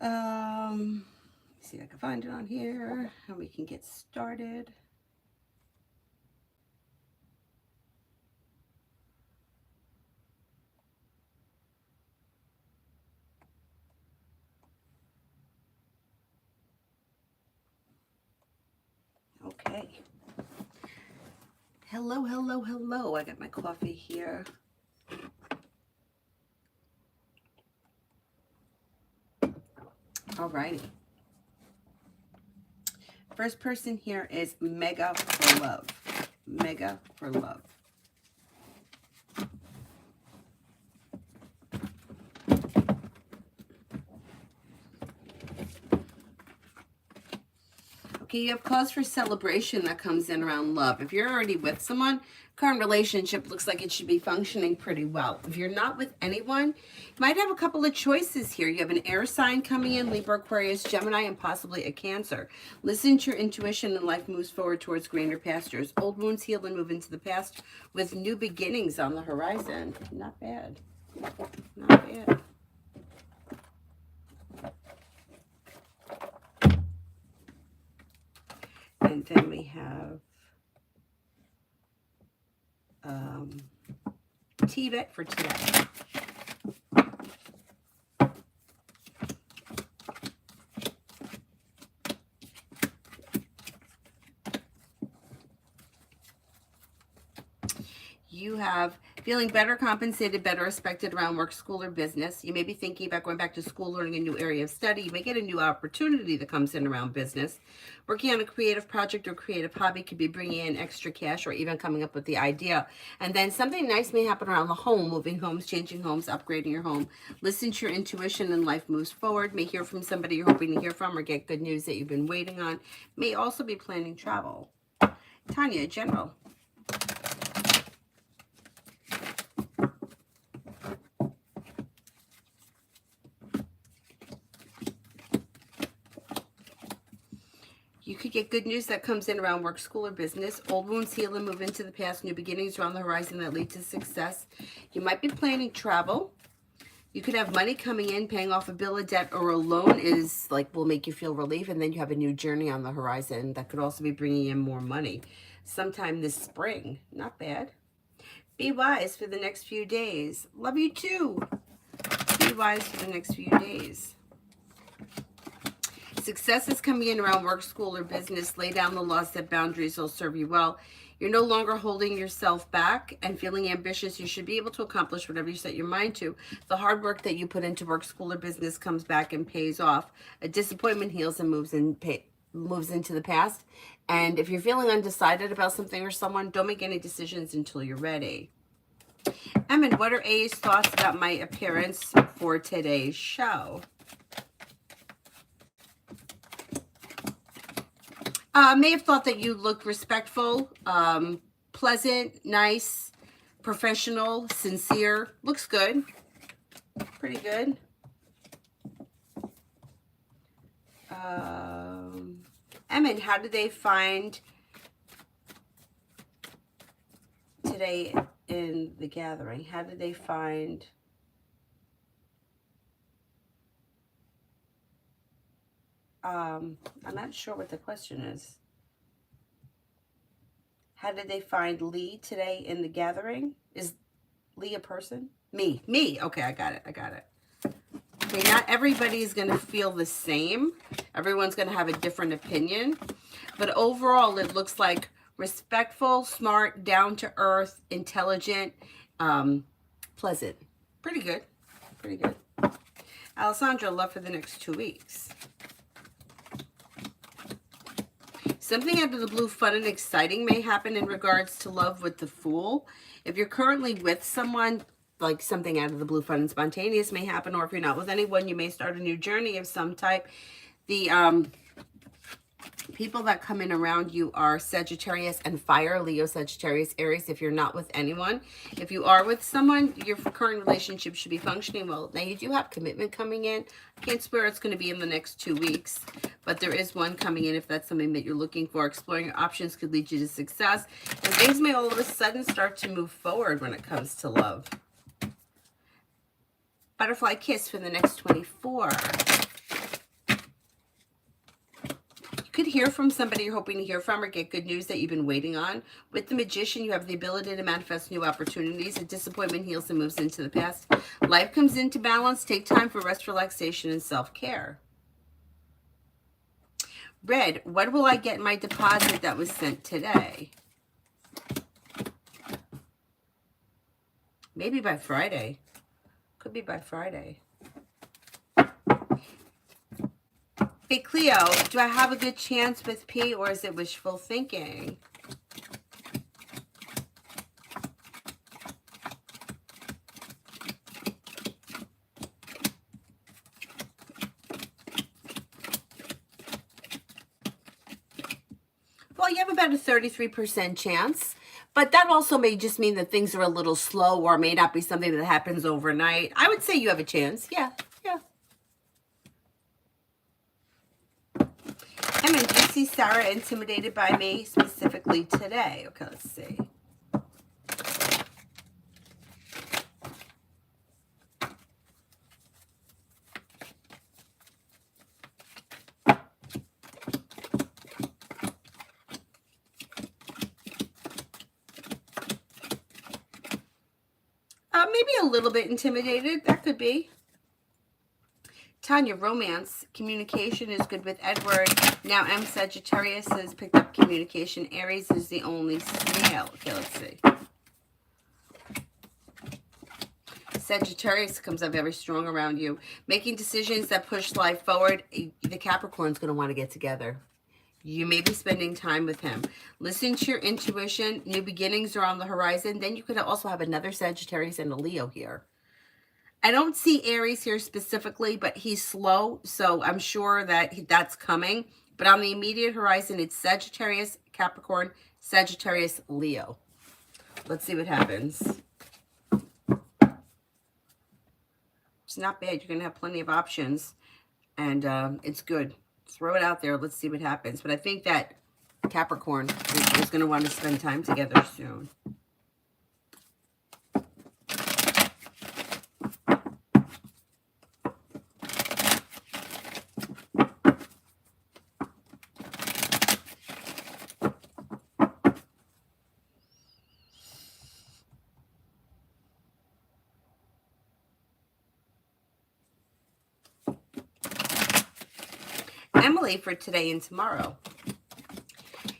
See if I can find it on here and we can get started. Okay. Hello, hello, hello. I got my coffee here. Alrighty. First person here is Mega for Love. Mega for Love. Okay, you have cause for celebration that comes in around love. If you're already with someone, current relationship looks like it should be functioning pretty well. If you're not with anyone, you might have a couple of choices here. You have an air sign coming in, Libra, Aquarius, Gemini, and possibly a Cancer. Listen to your intuition and life moves forward towards greener pastures. Old wounds heal and move into the past with new beginnings on the horizon. Not bad. Not bad. And then we have TVET for today. You have feeling better compensated, better respected around work, school, or business. You may be thinking about going back to school, learning a new area of study. You may get a new opportunity that comes in around business. Working on a creative project or creative hobby could be bringing in extra cash or even coming up with the idea. And then something nice may happen around the home, moving homes, changing homes, upgrading your home. Listen to your intuition and life moves forward. May hear from somebody you're hoping to hear from or get good news that you've been waiting on. May also be planning travel. Tanya, General. You could get good news that comes in around work, school, or business. Old wounds heal and move into the past. New beginnings around the horizon that lead to success. You might be planning travel. You could have money coming in, paying off a bill of debt or a loan is like will make you feel relief. And then you have a new journey on the horizon that could also be bringing in more money sometime this spring. Not bad. Be wise for the next few days. Love you too. Be wise for the next few days. Success is coming in around work, school, or business. Lay down the law, set boundaries, will serve you well. You're no longer holding yourself back and feeling ambitious. You should be able to accomplish whatever you set your mind to. The hard work that you put into work, school, or business comes back and pays off. A disappointment heals and moves into the past. And if you're feeling undecided about something or someone, don't make any decisions until you're ready. Emin, what are A's thoughts about my appearance for today's show? May have thought that you looked respectful, pleasant, nice, professional, sincere. Looks good. Pretty good. Emin, how did they find today in the gathering? How did they find... I'm not sure what the question is. How did they find Lee today in the gathering? Is Lee a person? Me. Okay, I got it. Okay, not everybody is going to feel the same. Everyone's going to have a different opinion. But overall, it looks like respectful, smart, down-to-earth, intelligent, pleasant. Pretty good. Alessandra, love for the next 2 weeks. Something out of the blue, fun and exciting may happen in regards to love with the Fool. If you're currently with someone, like something out of the blue, fun and spontaneous may happen. Or if you're not with anyone, you may start a new journey of some type. The people that come in around you are Sagittarius and fire, Leo, Sagittarius, Aries, if you're not with anyone. If you are with someone, your current relationship should be functioning well. Now, you do have commitment coming in. I can't swear it's going to be in the next 2 weeks, but there is one coming in if that's something that you're looking for. Exploring your options could lead you to success, and things may all of a sudden start to move forward when it comes to love. Butterfly kiss for the next 24. Could hear from somebody you're hoping to hear from or get good news that you've been waiting on. With the Magician, you have the ability to manifest new opportunities. A disappointment heals and moves into the past. Life comes into balance. Take time for rest, relaxation, and self-care. Red, when will I get my deposit that was sent today? Maybe by Friday. Could be by Friday. Hey, Cleo, do I have a good chance with P, or is it wishful thinking? Well, you have about a 33% chance, but that also may just mean that things are a little slow or may not be something that happens overnight. I would say you have a chance. Yeah, yeah. And do you see Sarah intimidated by me specifically today? Okay, let's see. Maybe a little bit intimidated. That could be. Tanya, romance, communication is good with Edward. Now M Sagittarius has picked up communication. Aries is the only snail. Okay, let's see. Sagittarius comes up very strong around you. Making decisions that push life forward. The Capricorn's going to want to get together. You may be spending time with him. Listen to your intuition. New beginnings are on the horizon. Then you could also have another Sagittarius and a Leo here. I don't see Aries here specifically, but he's slow, so I'm sure that that's coming. But on the immediate horizon, it's Sagittarius, Capricorn, Sagittarius, Leo. Let's see what happens. It's not bad. You're going to have plenty of options, and it's good. Throw it out there. Let's see what happens. But I think that Capricorn is going to want to spend time together soon. Emily for today and tomorrow.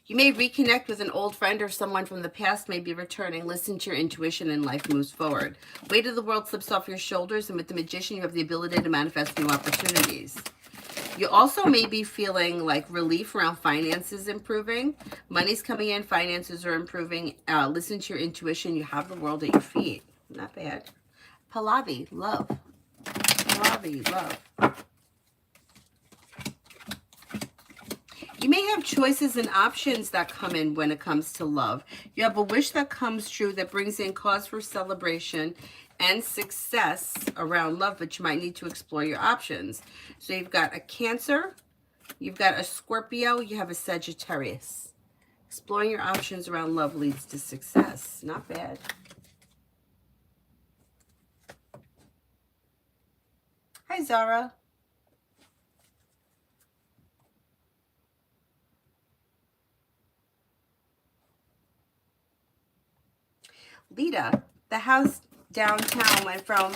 You may reconnect with an old friend or someone from the past may be returning. Listen to your intuition and life moves forward. Weight of the world slips off your shoulders, and with the Magician, you have the ability to manifest new opportunities. You also may be feeling like relief around finances improving. Money's coming in, finances are improving. Listen to your intuition. You have the world at your feet. Not bad. Pallavi, love. Pallavi, love. You may have choices and options that come in when it comes to love. You have a wish that comes true that brings in cause for celebration and success around love, but you might need to explore your options. So you've got a Cancer, you've got a Scorpio, you have a Sagittarius. Exploring your options around love leads to success. Not bad. Hi, Zara. Lita, the house downtown went from,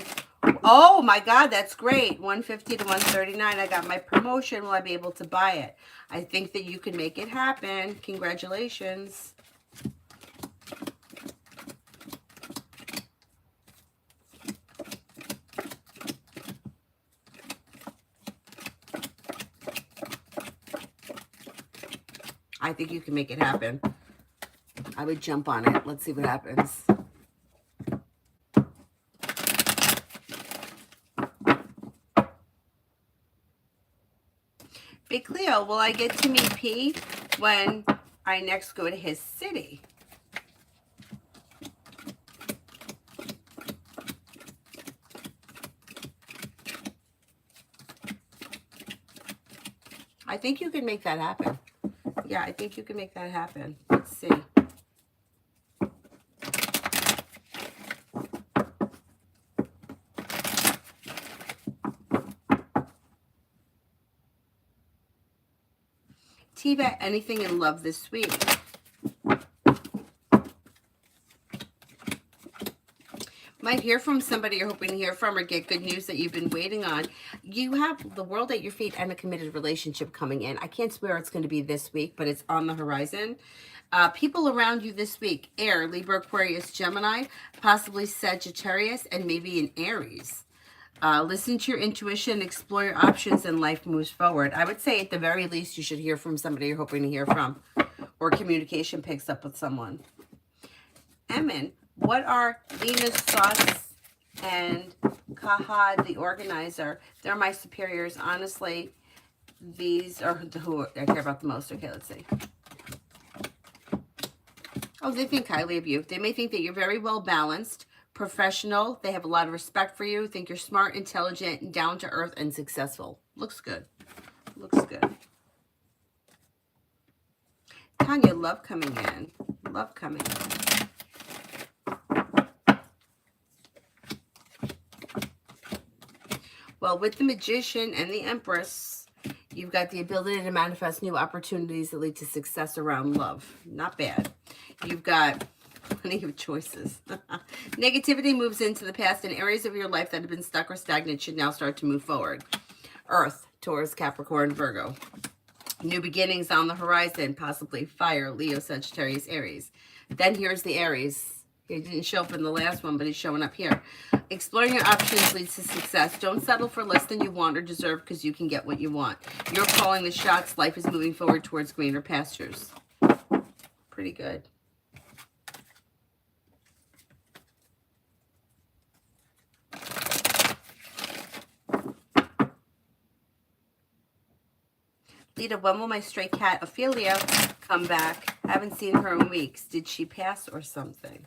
oh my God, that's great, 150 to 139. I got my promotion. Will I be able to buy it? I think that you can make it happen. Congratulations. I think you can make it happen. I would jump on it. Let's see what happens. Big Cleo, will I get to meet P when I next go to his city? I think you can make that happen. Yeah, I think you can make that happen. Let's see. Tiva, anything in love this week? Might hear from somebody you're hoping to hear from or get good news that you've been waiting on. You have the world at your feet and a committed relationship coming in. I can't swear it's going to be this week, but it's on the horizon. People around you this week: Air, Libra, Aquarius, Gemini, possibly Sagittarius, and maybe an Aries. Listen to your intuition, explore your options, and life moves forward. I would say at the very least you should hear from somebody you're hoping to hear from, or communication picks up with someone. Emin, what are Venus, Thoughts, and Kaha, the organizer? They're my superiors. Honestly, these are who I care about the most. Okay, let's see. Oh, they think highly of you. They may think that you're very well balanced, professional. They have a lot of respect for you. Think you're smart, intelligent, down to earth, and successful. Looks good. Looks good. Tanya, love coming in. Love coming in. Well, with the Magician and the Empress, you've got the ability to manifest new opportunities that lead to success around love. Not bad. You've got plenty of choices. Negativity moves into the past, and areas of your life that have been stuck or stagnant should now start to move forward. Earth, Taurus, Capricorn, Virgo. New beginnings on the horizon, possibly fire, Leo, Sagittarius, Aries. Then here's the Aries. He didn't show up in the last one, but he's showing up here. Exploring your options leads to success. Don't settle for less than you want or deserve, because you can get what you want. You're calling the shots. Life is moving forward towards greener pastures. Pretty good. Lita, when will my stray cat, Ophelia, come back? Haven't seen her in weeks. Did she pass or something?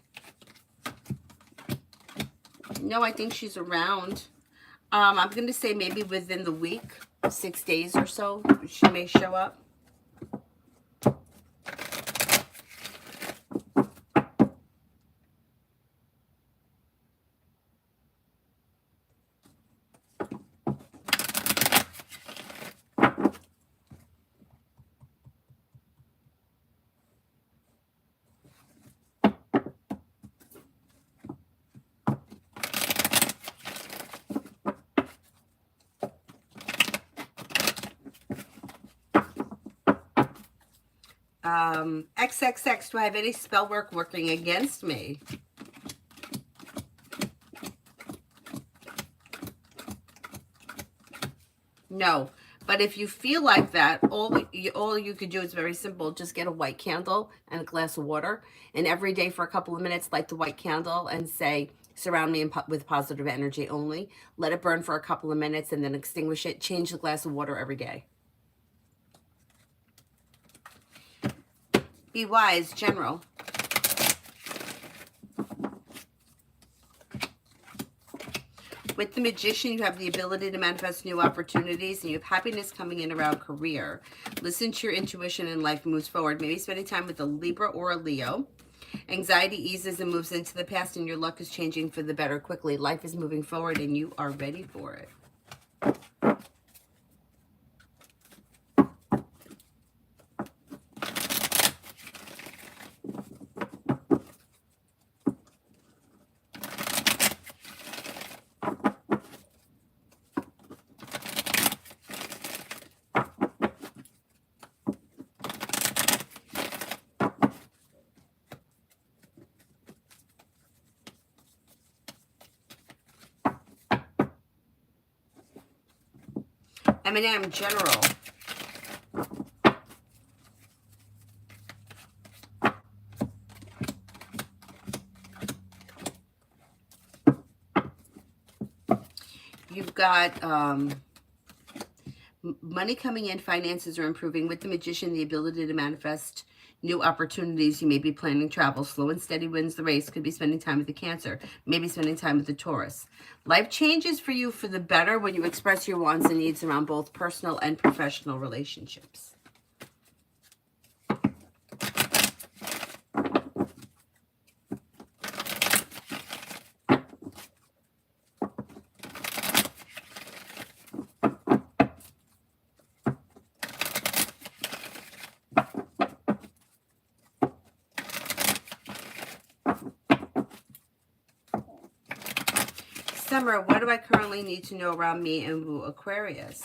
No, I think she's around. I'm going to say maybe within the week, 6 days or so, she may show up. XXX, do I have any spell work working against me? No, but if you feel like that, all you could do is very simple. Just get a white candle and a glass of water, and every day for a couple of minutes, light the white candle and say, surround me with positive energy only. Let it burn for a couple of minutes and then extinguish it. Change the glass of water every day. Be wise, General. With the Magician, you have the ability to manifest new opportunities, and you have happiness coming in around career. Listen to your intuition and life moves forward. Maybe spending time with a Libra or a Leo. Anxiety eases and moves into the past, and your luck is changing for the better quickly. Life is moving forward, and you are ready for it. Eminem, General. You've got money coming in, finances are improving. With the Magician, the ability to manifest new opportunities. You may be planning travel. Slow and steady wins the race. Could be spending time with the Cancer. Maybe spending time with the Taurus. Life changes for you for the better when you express your wants and needs around both personal and professional relationships. Remember, what do I currently need to know around me and Woo Aquarius?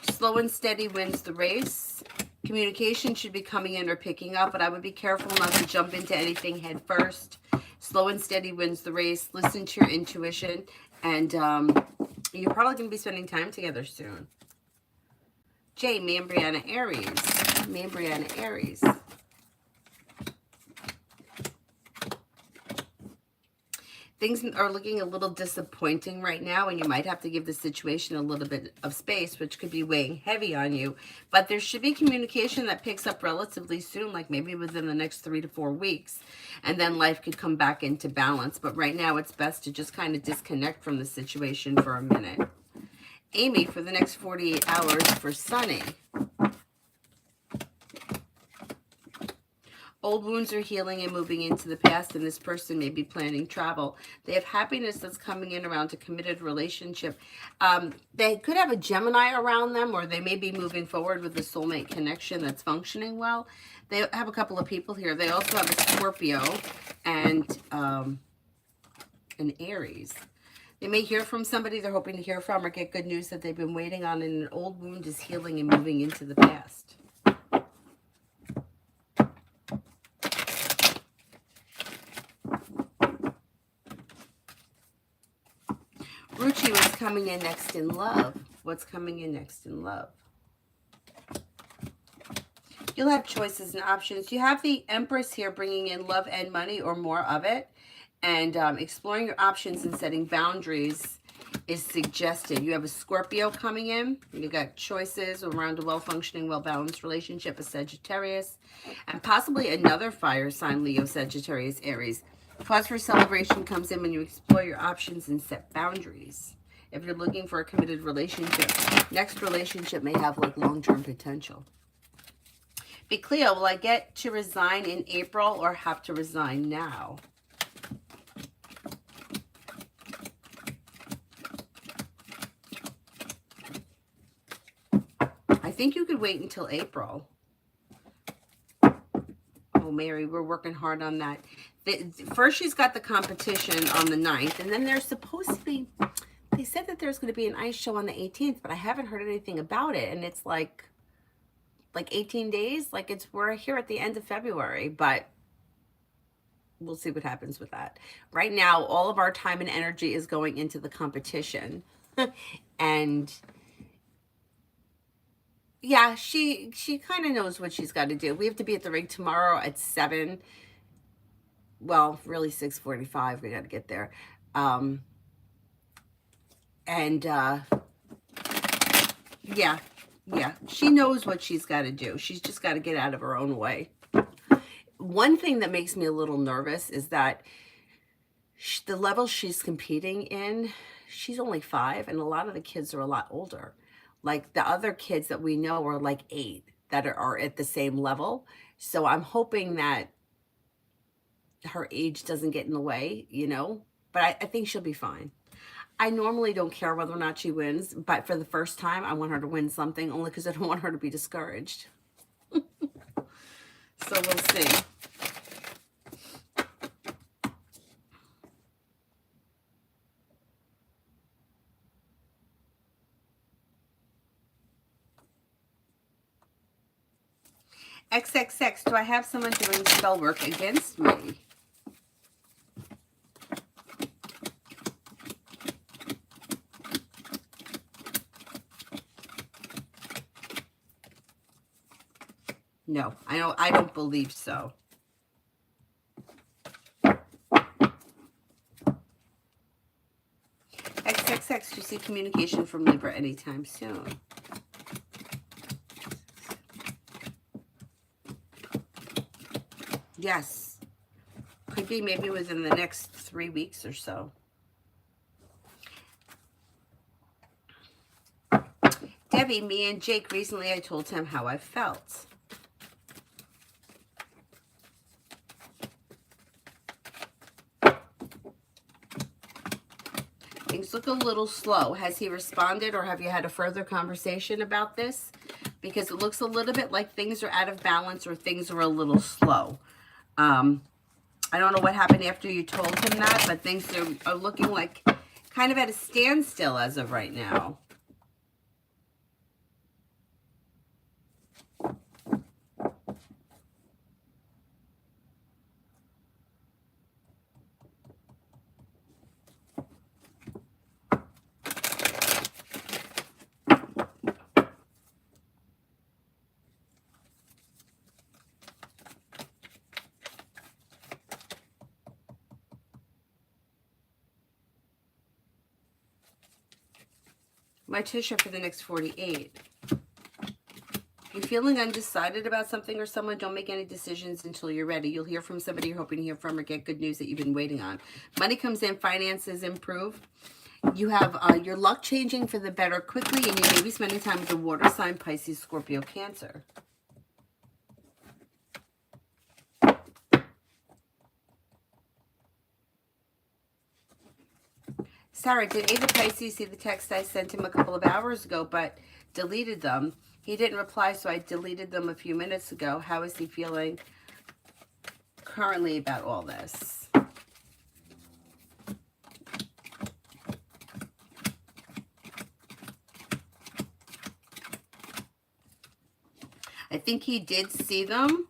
Slow and steady wins the race. Communication should be coming in or picking up, but I would be careful not to jump into anything head first. Slow and steady wins the race. Listen to your intuition, and you're probably going to be spending time together soon. Jay, me and Brianna Aries. Me and Brianna Aries. Things are looking a little disappointing right now, and you might have to give the situation a little bit of space, which could be weighing heavy on you. But there should be communication that picks up relatively soon, like maybe within the next 3 to 4 weeks, and then life could come back into balance. But right now, it's best to just kind of disconnect from the situation for a minute. Amy, for the next 48 hours for Sunny. Old wounds are healing and moving into the past, and this person may be planning travel. They have happiness that's coming in around a committed relationship. They could have a Gemini around them, or they may be moving forward with a soulmate connection that's functioning well. They have a couple of people here. They also have a Scorpio and an Aries. They may hear from somebody they're hoping to hear from, or get good news that they've been waiting on, and an old wound is healing and moving into the past. Ruchi, what's coming in next in love? What's coming in next in love? You'll have choices and options. You have the Empress here bringing in love and money, or more of it. And exploring your options and setting boundaries is suggested. You have a Scorpio coming in. You got choices around a well-functioning, well-balanced relationship, a Sagittarius, and possibly another fire sign, Leo, Sagittarius, Aries. Cause for celebration comes in when you explore your options and set boundaries. If you're looking for a committed relationship, next relationship may have like long-term potential. Be Cleo, will I get to resign in April or have to resign now? I think you could wait until April. Oh, Mary, we're working hard on that. First, she's got the competition on the 9th, and then there's supposed to be, they said that there's going to be an ice show on the 18th, but I haven't heard anything about it, and it's like 18 days, like we're here at the end of February, but we'll see what happens with that. Right now, all of our time and energy is going into the competition, and yeah, she kind of knows what she's got to do. We have to be at the rig tomorrow at 7. Well, really 6:45. We got to get there. Yeah, she knows what she's got to do. She's just got to get out of her own way. One thing that makes me a little nervous is that the level she's competing in, she's only 5, and a lot of the kids are a lot older. Like the other kids that we know are like 8 that are at the same level. So I'm hoping that her age doesn't get in the way, you know, but I think she'll be fine. I normally don't care whether or not she wins, but for the first time, I want her to win something, only because I don't want her to be discouraged. So we'll see. XXX, do I have someone doing spell work against me? No, I don't believe so. XXX, do you see communication from Libra anytime soon? Yes. Could be maybe within the next 3 weeks or so. Debbie, me and Jake, recently I told him how I felt. Things look a little slow. Has he responded, or have you had a further conversation about this? Because it looks a little bit like things are out of balance or things are a little slow. I don't know what happened after you told him that, but things are looking like kind of at a standstill as of right now. My Tisha for the next 48. You're feeling undecided about something or someone, don't make any decisions until you're ready. You'll hear from somebody you're hoping to hear from or get good news that you've been waiting on. Money comes in, finances improve. You have your luck changing for the better quickly, and you may be spending time with the water sign, Pisces, Scorpio, Cancer. Sarah, did either Pisces see the text I sent him a couple of hours ago, but deleted them? He didn't reply, so I deleted them a few minutes ago. How is he feeling currently about all this? I think he did see them.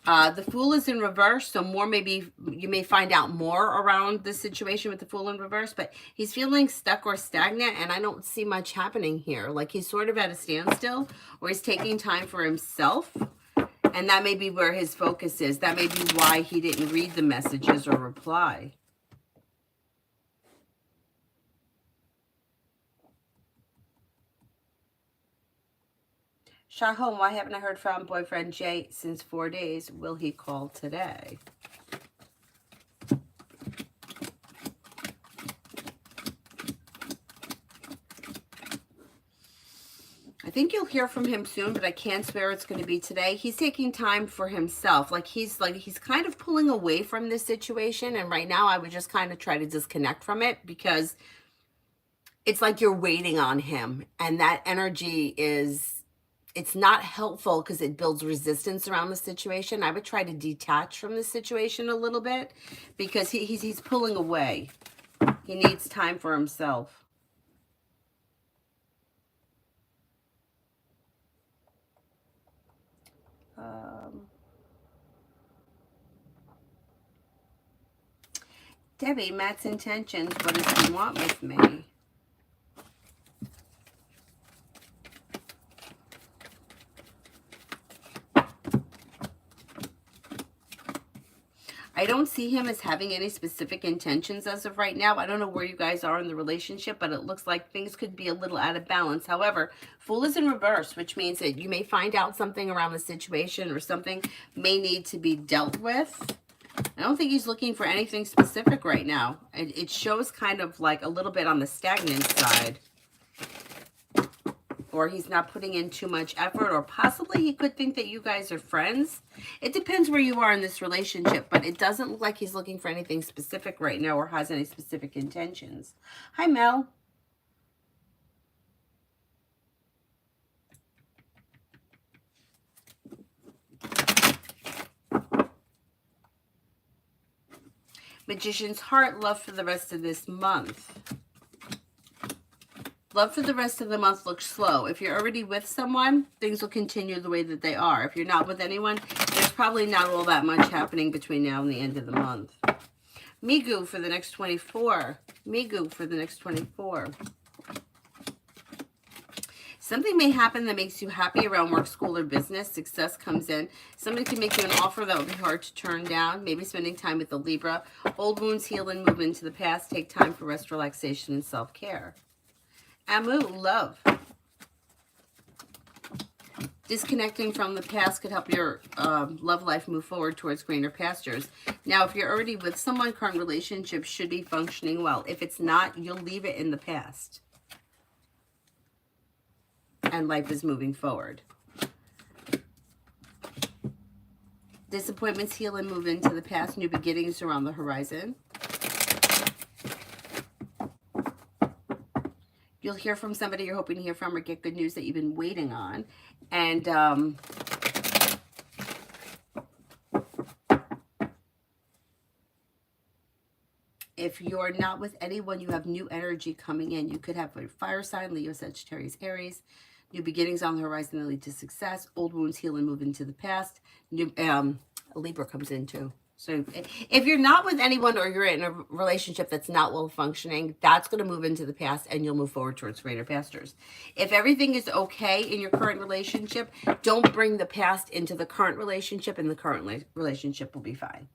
The Fool is in reverse, so more maybe you may find out more around the situation with the Fool in reverse, but he's feeling stuck or stagnant, and I don't see much happening here. Like he's sort of at a standstill, or he's taking time for himself, and that may be where his focus is. That may be why he didn't read the messages or reply. Shahom, why haven't I heard from boyfriend Jay since 4 days? Will he call today? I think you'll hear from him soon, but I can't swear it's going to be today. He's taking time for himself. He's kind of pulling away from this situation, and right now I would just kind of try to disconnect from it, because it's like you're waiting on him, and that energy it's not helpful because it builds resistance around the situation. I would try to detach from the situation a little bit, because he's pulling away. He needs time for himself. Debbie, Matt's intentions. What does he want with me? I don't see him as having any specific intentions as of right now. I don't know where you guys are in the relationship, but it looks like things could be a little out of balance. However, Fool is in reverse, which means that you may find out something around the situation, or something may need to be dealt with. I don't think he's looking for anything specific right now. It shows kind of like a little bit on the stagnant side. Or he's not putting in too much effort, or possibly he could think that you guys are friends. It depends where you are in this relationship, but it doesn't look like he's looking for anything specific right now, or has any specific intentions. Hi, Mel. Magician's heart, love for the rest of this month. Love for the rest of the month looks slow. If you're already with someone, things will continue the way that they are. If you're not with anyone, there's probably not all that much happening between now and the end of the month. Migu for the next 24. Migu for the next 24. Something may happen that makes you happy around work, school, or business. Success comes in. Somebody can make you an offer that would be hard to turn down. Maybe spending time with the Libra. Old wounds heal and move into the past. Take time for rest, relaxation, and self-care. Amu, love. Disconnecting from the past could help your love life move forward towards greener pastures. Now, if you're already with someone, current relationship should be functioning well. If it's not, you'll leave it in the past. And life is moving forward. Disappointments heal and move into the past. New beginnings are on the horizon. You'll hear from somebody you're hoping to hear from, or get good news that you've been waiting on. And if you're not with anyone, you have new energy coming in. You could have a fire sign, Leo, Sagittarius, Aries. New beginnings on the horizon that lead to success. Old wounds heal and move into the past. New a Libra comes in too. So if you're not with anyone or you're in a relationship that's not well functioning, that's going to move into the past and you'll move forward towards greater pastures. If everything is okay in your current relationship, don't bring the past into the current relationship, and the current relationship will be fine.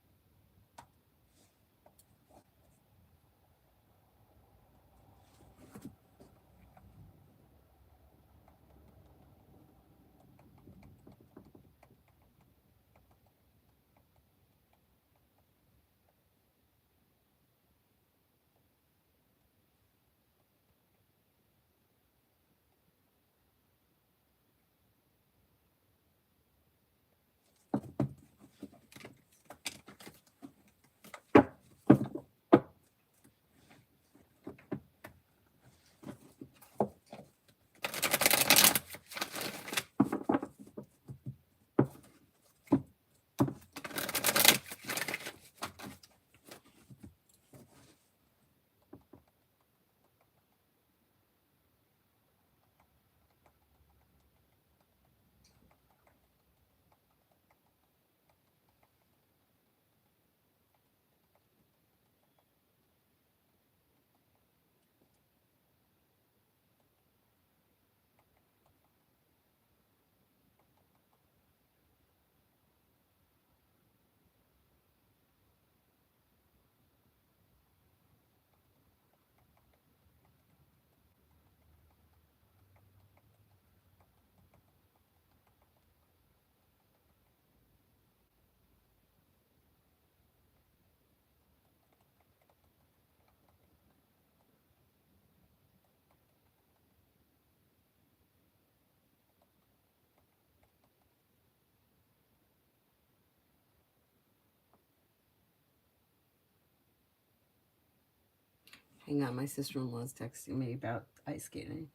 Hang on, my sister-in-law is texting me about ice skating.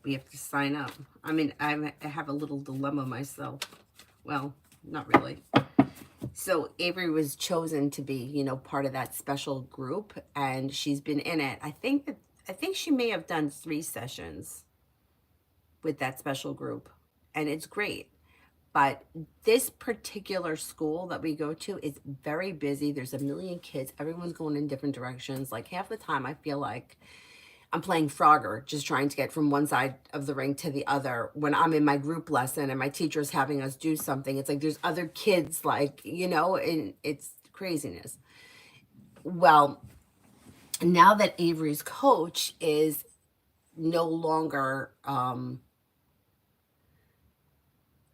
We have to sign up. I mean, I have a little dilemma myself. Well, not really. So Avery was chosen to be, part of that special group, and she's been in it. I think she may have done 3 sessions with that special group, and it's great. But this particular school that we go to is very busy. There's a million kids. Everyone's going in different directions. Like half the time, I feel like I'm playing Frogger, just trying to get from one side of the ring to the other. When I'm in my group lesson and my teacher's having us do something, it's like there's other kids, and it's craziness. Well, now that Avery's coach is no longer,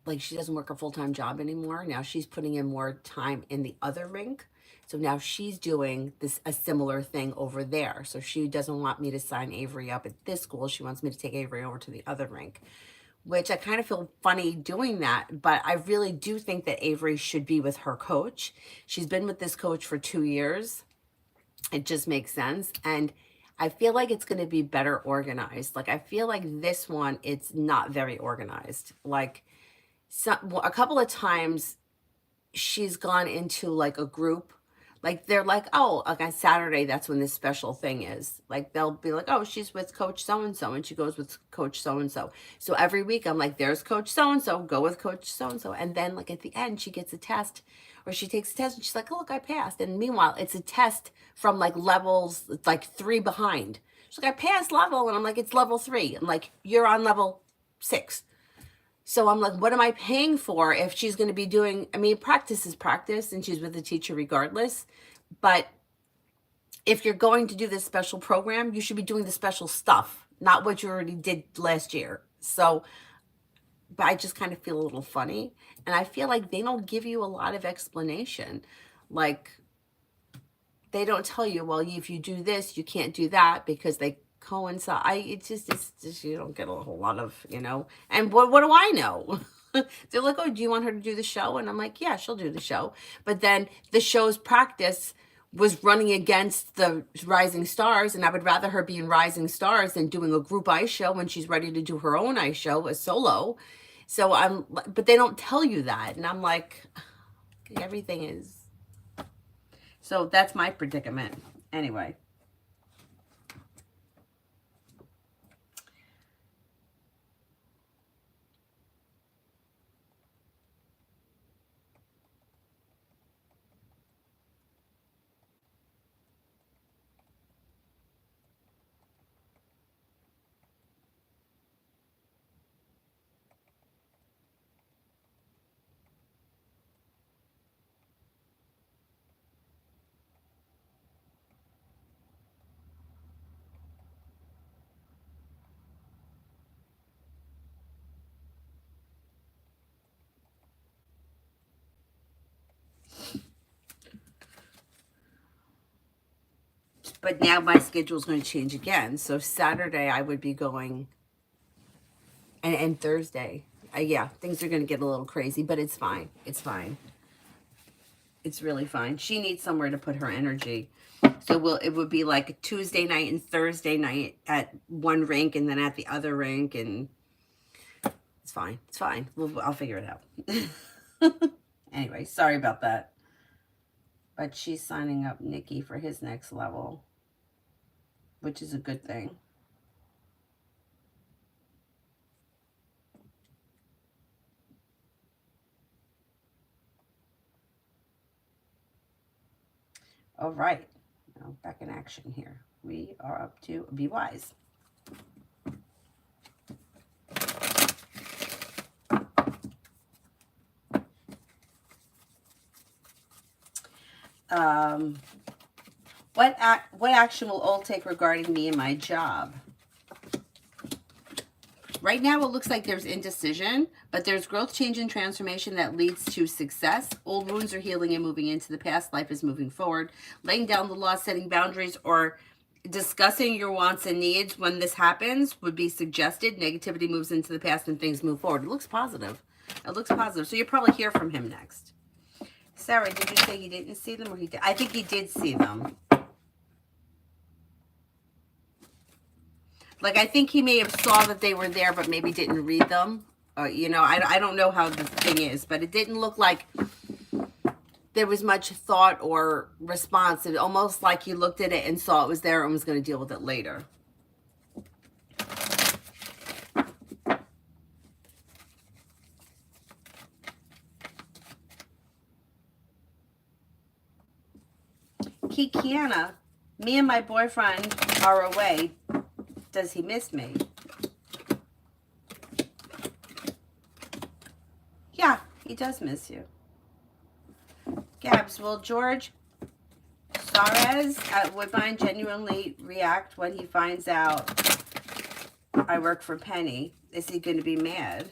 like she doesn't work a full-time job anymore. Now she's putting in more time in the other rink. So now she's doing a similar thing over there. So she doesn't want me to sign Avery up at this school. She wants me to take Avery over to the other rink, which I kind of feel funny doing that. But I really do think that Avery should be with her coach. She's been with this coach for 2 years. It just makes sense. And I feel like it's going to be better organized. Like I feel like this one, it's not very organized. Like a couple of times she's gone into like a group, like they're like, oh, like on Saturday, that's when this special thing is. Like they'll be like, oh, she's with coach so and so, and she goes with coach so and so. So every week I'm like, there's coach so and so, go with coach so and so. And then like at the end she gets a test, or she takes a test and she's like, oh, look, I passed. And meanwhile it's a test from like levels, it's like 3 behind. She's like, I passed level, and I'm like, it's level 3. I'm like, you're on level 6. So I'm like, what am I paying for if she's going to be doing, I mean, practice is practice and she's with the teacher regardless. But if you're going to do this special program, you should be doing the special stuff, not what you already did last year. So but I just kind of feel a little funny. And I feel like they don't give you a lot of explanation. Like, they don't tell you, well, if you do this, you can't do that because they coincide. It's just you don't get a whole lot of, And what do I know? They're like, oh, do you want her to do the show? And I'm like, yeah, she'll do the show. But then the show's practice was running against the Rising Stars, and I would rather her be in Rising Stars than doing a group ice show when she's ready to do her own ice show, a solo. So but they don't tell you that, and I'm like, everything is. So that's my predicament. Anyway. But now my schedule is going to change again. So Saturday I would be going, and Thursday. Yeah, things are going to get a little crazy, but it's fine. It's fine. It's really fine. She needs somewhere to put her energy. So it would be like a Tuesday night and Thursday night at one rink and then at the other rink, and it's fine. It's fine. I'll figure it out. Anyway, sorry about that. But she's signing up Nikki for his next level, which is a good thing. All right. Now back in action here. We are up to Be Wise. What action will Old take regarding me and my job? Right now, it looks like there's indecision, but there's growth, change, and transformation that leads to success. Old wounds are healing and moving into the past. Life is moving forward. Laying down the law, setting boundaries, or discussing your wants and needs when this happens would be suggested. Negativity moves into the past and things move forward. It looks positive. It looks positive. So you'll probably hear from him next. Sarah, did you say he didn't see them or he did? I think he did see them. Like, I think he may have saw that they were there, but maybe didn't read them. I don't know how the thing is, but it didn't look like there was much thought or response. It almost like he looked at it and saw it was there and was going to deal with it later. Kikiana, me and my boyfriend are away. Does he miss me? Yeah, he does miss you. Gabs, will George Suarez at Woodbine genuinely react when he finds out I work for Penny? Is he going to be mad?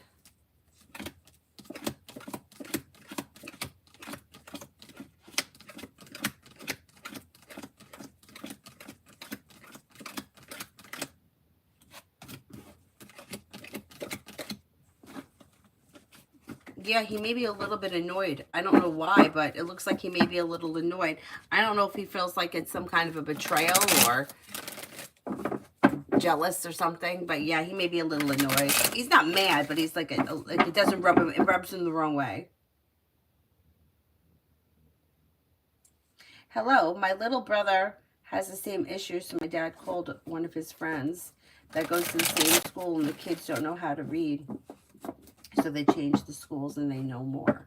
Yeah, he may be a little bit annoyed. I don't know why, but it looks like he may be a little annoyed. I don't know if he feels like it's some kind of a betrayal or jealous or something, but yeah, he may be a little annoyed. He's not mad, but he's like, it doesn't rub him, it rubs him the wrong way. Hello, my little brother has the same issue, so my dad called one of his friends that goes to the same school, and the kids don't know how to read. So they changed the schools and they know more.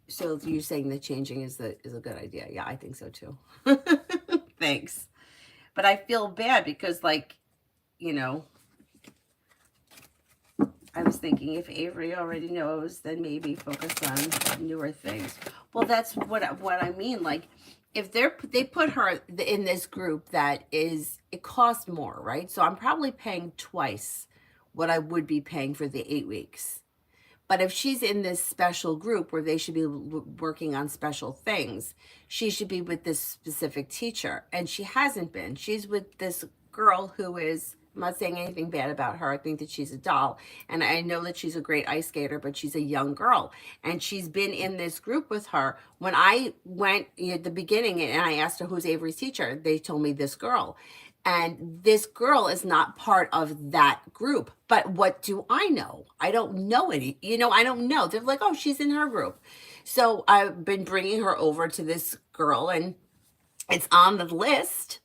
So you're saying that changing is a good idea. Yeah, I think so too. Thanks. But I feel bad because, like, I was thinking if Avery already knows, then maybe focus on newer things. Well, that's what I mean. Like, if they put her in this group that is, it costs more, right? So I'm probably paying twice what I would be paying for the 8 weeks. But if she's in this special group where they should be working on special things, she should be with this specific teacher. And she hasn't been. She's with this girl who is, I'm not saying anything bad about her. I think that she's a doll. And I know that she's a great ice skater, but she's a young girl. And she's been in this group with her. When I went at the beginning and I asked her who's Avery's teacher, they told me this girl. And this girl is not part of that group. But what do I know? I don't know any, I don't know. They're like, oh, she's in her group. So I've been bringing her over to this girl, and it's on the list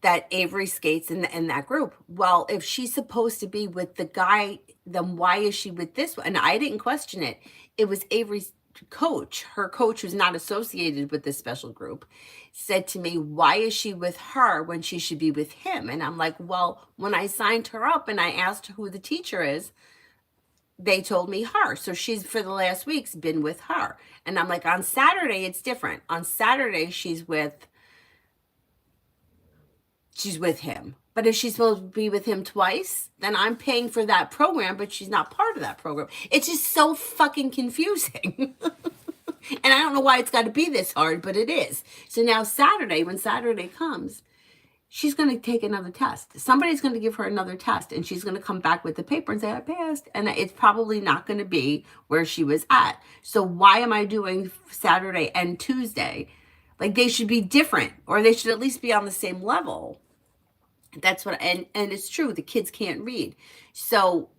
that Avery skates in that group. Well, if she's supposed to be with the guy, then why is she with this one? And I didn't question it. It was Avery's coach. Her coach, who's not associated with this special group, said to me, why is she with her when she should be with him? And I'm like, well, when I signed her up and I asked her who the teacher is, they told me her. So she's, for the last weeks, been with her. And I'm like, on Saturday, it's different. On Saturday, she's with him. But if she's supposed to be with him twice, then I'm paying for that program, but she's not part of that program. It's just so fucking confusing. And I don't know why it's got to be this hard, but it is. So now Saturday, when Saturday comes, she's going to take another test. Somebody's going to give her another test, and she's going to come back with the paper and say, I passed. And it's probably not going to be where she was at. So why am I doing Saturday and Tuesday? Like, they should be different, or they should at least be on the same level. That's what, and it's true, the kids can't read. So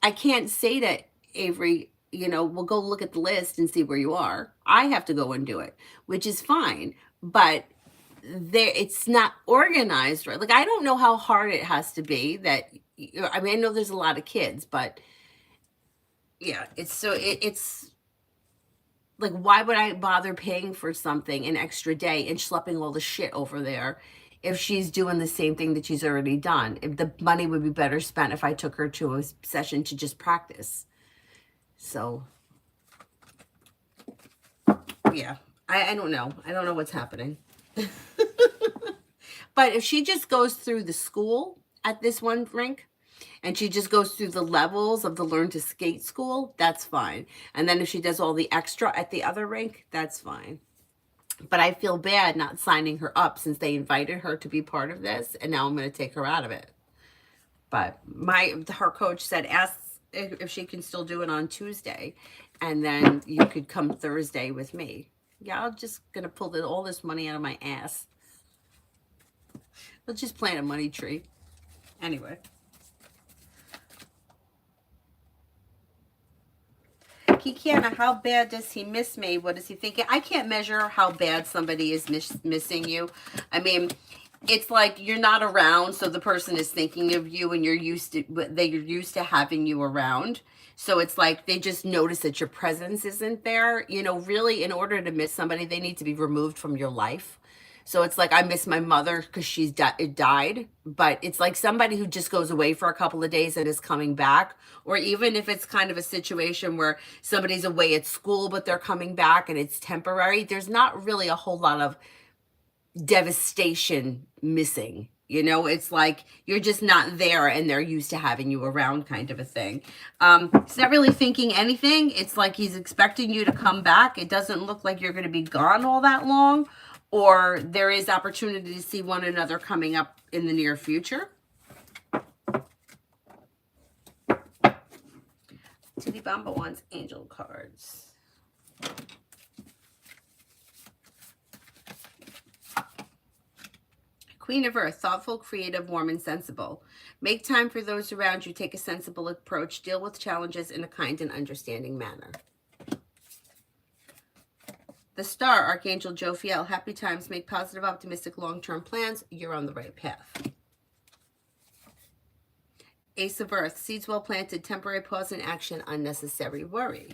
I can't say to Avery, we'll go look at the list and see where you are. I have to go and do it, which is fine. But it's not organized right. Like, I don't know how hard it has to be that, I mean, I know there's a lot of kids, but yeah, it's like, why would I bother paying for something an extra day and schlepping all the shit over there if she's doing the same thing that she's already done? If the money would be better spent if I took her to a session to just practice. So, yeah, I don't know. I don't know what's happening. But if she just goes through the school at this one rink, and she just goes through the levels of the Learn to Skate school, that's fine. And then if she does all the extra at the other rink, that's fine. But I feel bad not signing her up since they invited her to be part of this, and now I'm going to take her out of it. But her coach said, ask if she can still do it on Tuesday, and then you could come Thursday with me. Yeah, I'm just going to pull all this money out of my ass. Let's just plant a money tree. Anyway. Kikiana, how bad does he miss me? What is he thinking? I can't measure how bad somebody is missing you. I mean, it's like you're not around, so the person is thinking of you, and they're used to having you around. So it's like they just notice that your presence isn't there. Really, in order to miss somebody, they need to be removed from your life. So it's like, I miss my mother because she's died, but it's like somebody who just goes away for a couple of days and is coming back. Or even if it's kind of a situation where somebody's away at school, but they're coming back and it's temporary, there's not really a whole lot of devastation missing. It's like you're just not there and they're used to having you around, kind of a thing. He's not really thinking anything. It's like he's expecting you to come back. It doesn't look like you're going to be gone all that long, or there is opportunity to see one another coming up in the near future. Titty Bamba wants angel cards. Queen of Earth, thoughtful, creative, warm, and sensible. Make time for those around you. Take a sensible approach. Deal with challenges in a kind and understanding manner. The Star, Archangel Jophiel. Happy times. Make positive, optimistic, long-term plans. You're on the right path. Ace of Earth, seeds well planted. Temporary pause in action. Unnecessary worry.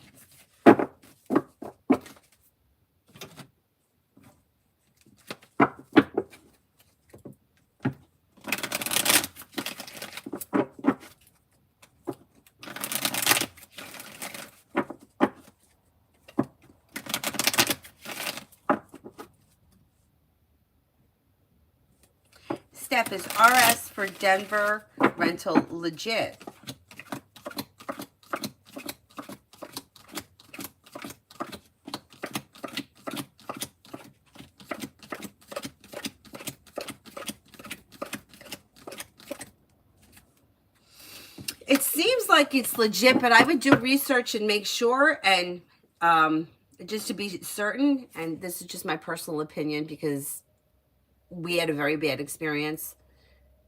Steph, is RS for Denver rental legit? It seems like it's legit, but I would do research and make sure, and just to be certain, and this is just my personal opinion because we had a very bad experience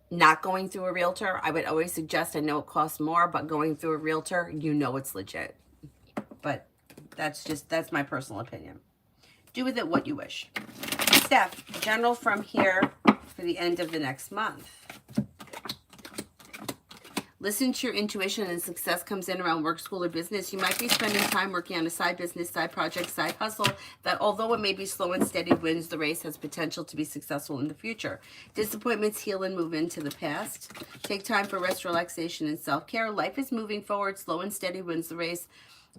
not going through a realtor. I would always suggest, I know it costs more, but going through a realtor, you know it's legit. But that's my personal opinion. Do with it what you wish. Steph, general from here for the end of the next month. Listen to your intuition and success comes in around work, school, or business. You might be spending time working on a side business, side project, side hustle that, although it may be slow and steady, wins the race, has potential to be successful in the future. Disappointments heal and move into the past. Take time for rest, relaxation, and self-care. Life is moving forward. Slow and steady wins the race,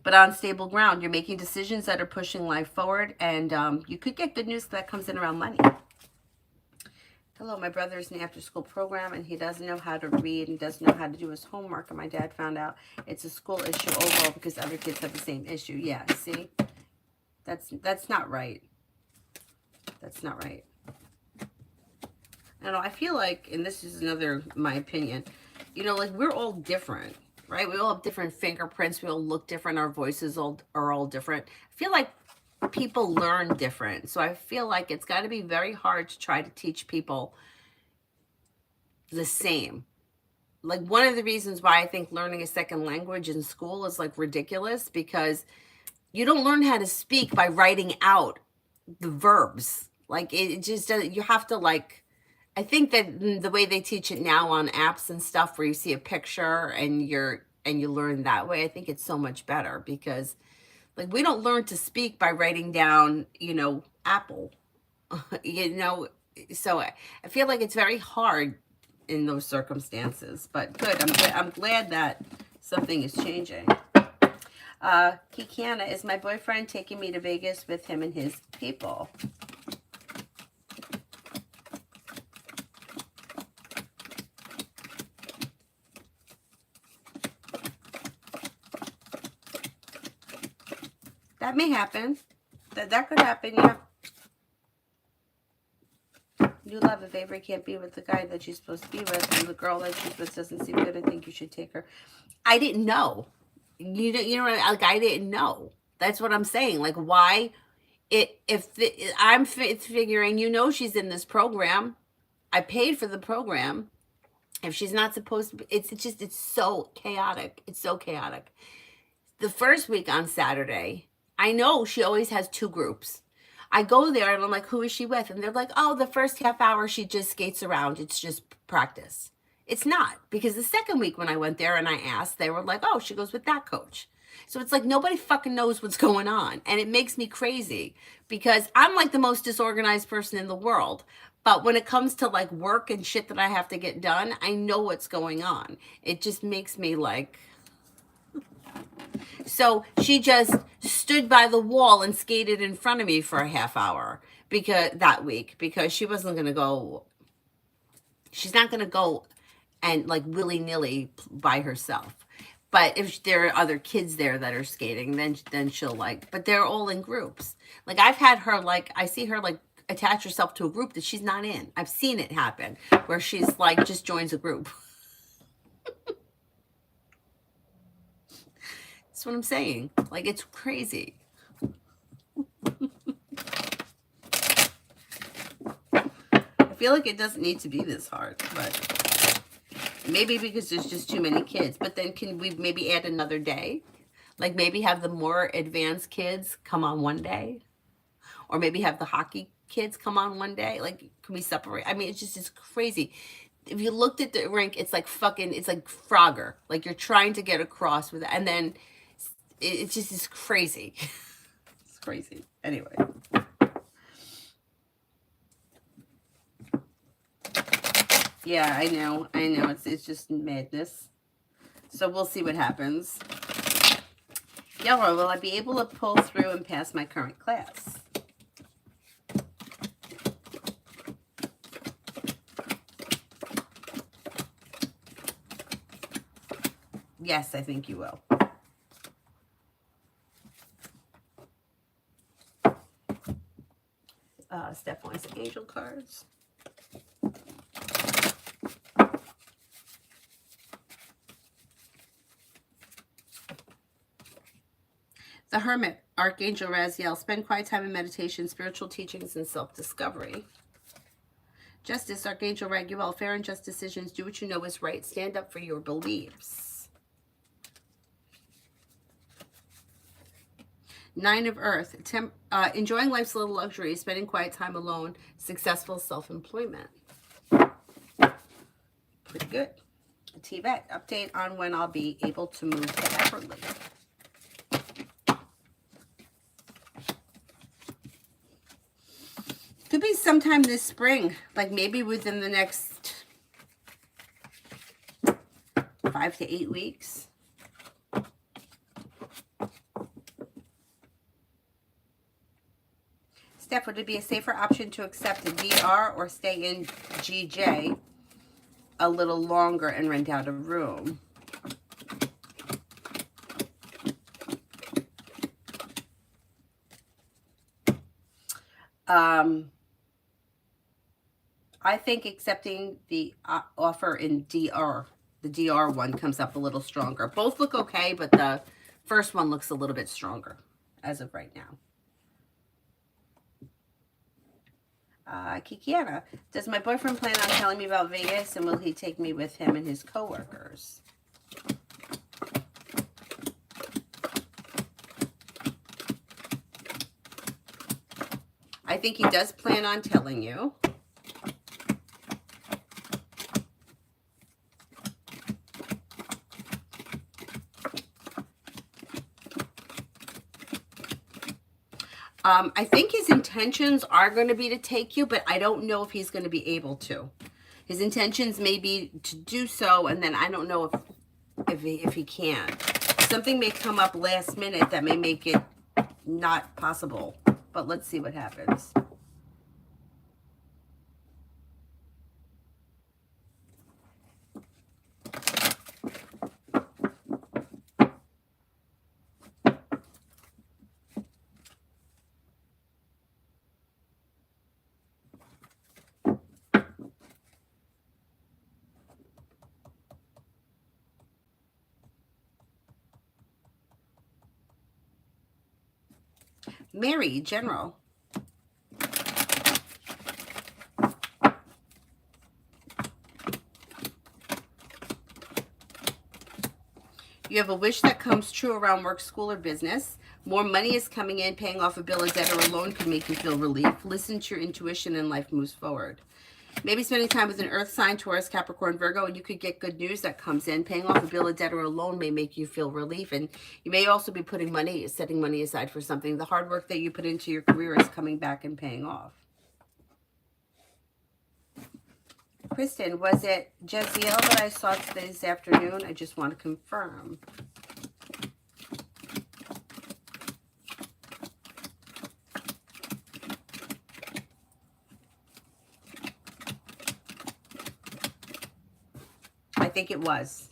but on stable ground. You're making decisions that are pushing life forward, and you could get good news that comes in around money. Hello, my brother's in the after-school program, and he doesn't know how to read and doesn't know how to do his homework, and my dad found out it's a school issue overall because other kids have the same issue. Yeah, see? That's not right. That's not right. I don't know, I feel like, and this is my opinion, you know, like, we're all different, right? We all have different fingerprints. We all look different. Our voices are all different. I feel like people learn different. So I feel like it's got to be very hard to try to teach people the same. Like, one of the reasons why I think learning a second language in school is like ridiculous, because you don't learn how to speak by writing out the verbs. Like, it just doesn't, you have to, like, I think that the way they teach it now on apps and stuff where you see a picture and you learn that way, I think it's so much better, because like, we don't learn to speak by writing down, you know, apple, you know, so I feel like it's very hard in those circumstances, but good. I'm glad that something is changing. Kikana, is my boyfriend taking me to Vegas with him and his people? That may happen. That could happen, yeah. New love, if Avery can't be with the guy that she's supposed to be with, and the girl that she's with doesn't seem good, I think you should take her. I didn't know. You know what I mean? Like, I didn't know. That's what I'm saying. Like, why? I'm figuring, you know, she's in this program. I paid for the program. If she's not supposed to be, it's so chaotic. It's so chaotic. The first week on Saturday, I know she always has two groups. I go there and I'm like, who is she with? And they're like, oh, the first half hour she just skates around. It's just practice. It's not, because the second week when I went there and I asked, they were like, oh, she goes with that coach. So it's like nobody fucking knows what's going on. And it makes me crazy, because I'm like the most disorganized person in the world. But when it comes to like work and shit that I have to get done, I know what's going on. It just makes me like... So she just stood by the wall and skated in front of me for a half hour that week, because she wasn't going to go. She's not going to go and like willy-nilly by herself. But if there are other kids there that are skating, then she'll like, but they're all in groups. Like, I've had her, like, I see her like attach herself to a group that she's not in. I've seen it happen where she's like just joins a group. That's what I'm saying. Like, it's crazy. I feel like it doesn't need to be this hard, but maybe because there's just too many kids. But then can we maybe add another day? Like, maybe have the more advanced kids come on one day? Or maybe have the hockey kids come on one day? Like, can we separate? I mean, it's crazy. If you looked at the rink, it's like it's like Frogger. Like, you're trying to get across with it, and then it's just crazy. It's crazy. Anyway. Yeah, I know. It's just madness. So we'll see what happens. Yellow, will I be able to pull through and pass my current class? Yes, I think you will. Steph wants angel cards. The Hermit, Archangel Raziel. Spend quiet time in meditation, spiritual teachings, and self-discovery. Justice, Archangel Raguel. Fair and just decisions. Do what you know is right. Stand up for your beliefs. Nine of Earth. Enjoying life's little luxuries. Spending quiet time alone. Successful self-employment. Pretty good. Tibet. Update on when I'll be able to move to Everly. Could be sometime this spring, like maybe within the next 5 to 8 weeks. Steph, would it be a safer option to accept a DR or stay in GJ a little longer and rent out a room? I think accepting the offer in DR, the DR one comes up a little stronger. Both look okay, but the first one looks a little bit stronger as of right now. Kikiana, does my boyfriend plan on telling me about Vegas, and will he take me with him and his coworkers? I think he does plan on telling you. I think his intentions are going to be to take you, but I don't know if he's going to be able to. His intentions may be to do so, and then I don't know if he can. Something may come up last minute that may make it not possible, but let's see what happens. Mary, General. You have a wish that comes true around work, school, or business. More money is coming in. Paying off a bill, a debt, or a loan could make you feel relief. Listen to your intuition and life moves forward. Maybe spending time with an earth sign, Taurus, Capricorn, Virgo, and you could get good news that comes in. Paying off a bill, a debt, or a loan may make you feel relief. And you may also be setting money aside for something. The hard work that you put into your career is coming back and paying off. Kristen, was it Jeziel that I saw this afternoon? I just want to confirm. I think it was.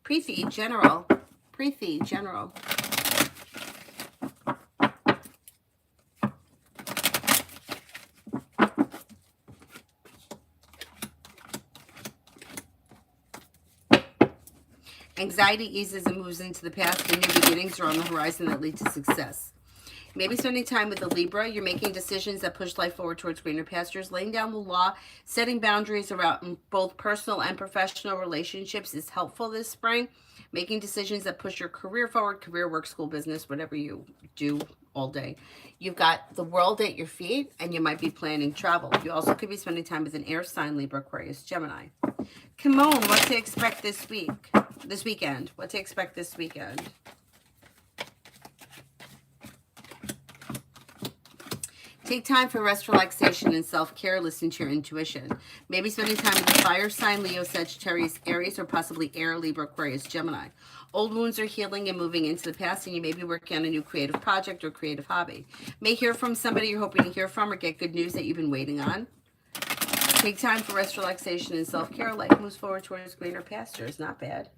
Preeti, General. Anxiety eases and moves into the past, and new beginnings are on the horizon that lead to success. Maybe spending time with a Libra. You're making decisions that push life forward towards greener pastures. Laying down the law, setting boundaries around both personal and professional relationships is helpful this spring. Making decisions that push your career forward, career, work, school, business, whatever you do all day. You've got the world at your feet, and you might be planning travel. You also could be spending time with an air sign, Libra, Aquarius, Gemini. Kimon, what to expect this weekend? What to expect this weekend? Take time for rest, relaxation, and self-care. Listen to your intuition. Maybe spending time with the fire sign, Leo, Sagittarius, Aries, or possibly air, Libra, Aquarius, Gemini. Old wounds are healing and moving into the past, and you may be working on a new creative project or creative hobby. May hear from somebody you're hoping to hear from, or get good news that you've been waiting on. Take time for rest, relaxation, and self-care. Life moves forward towards greener pastures. Not bad.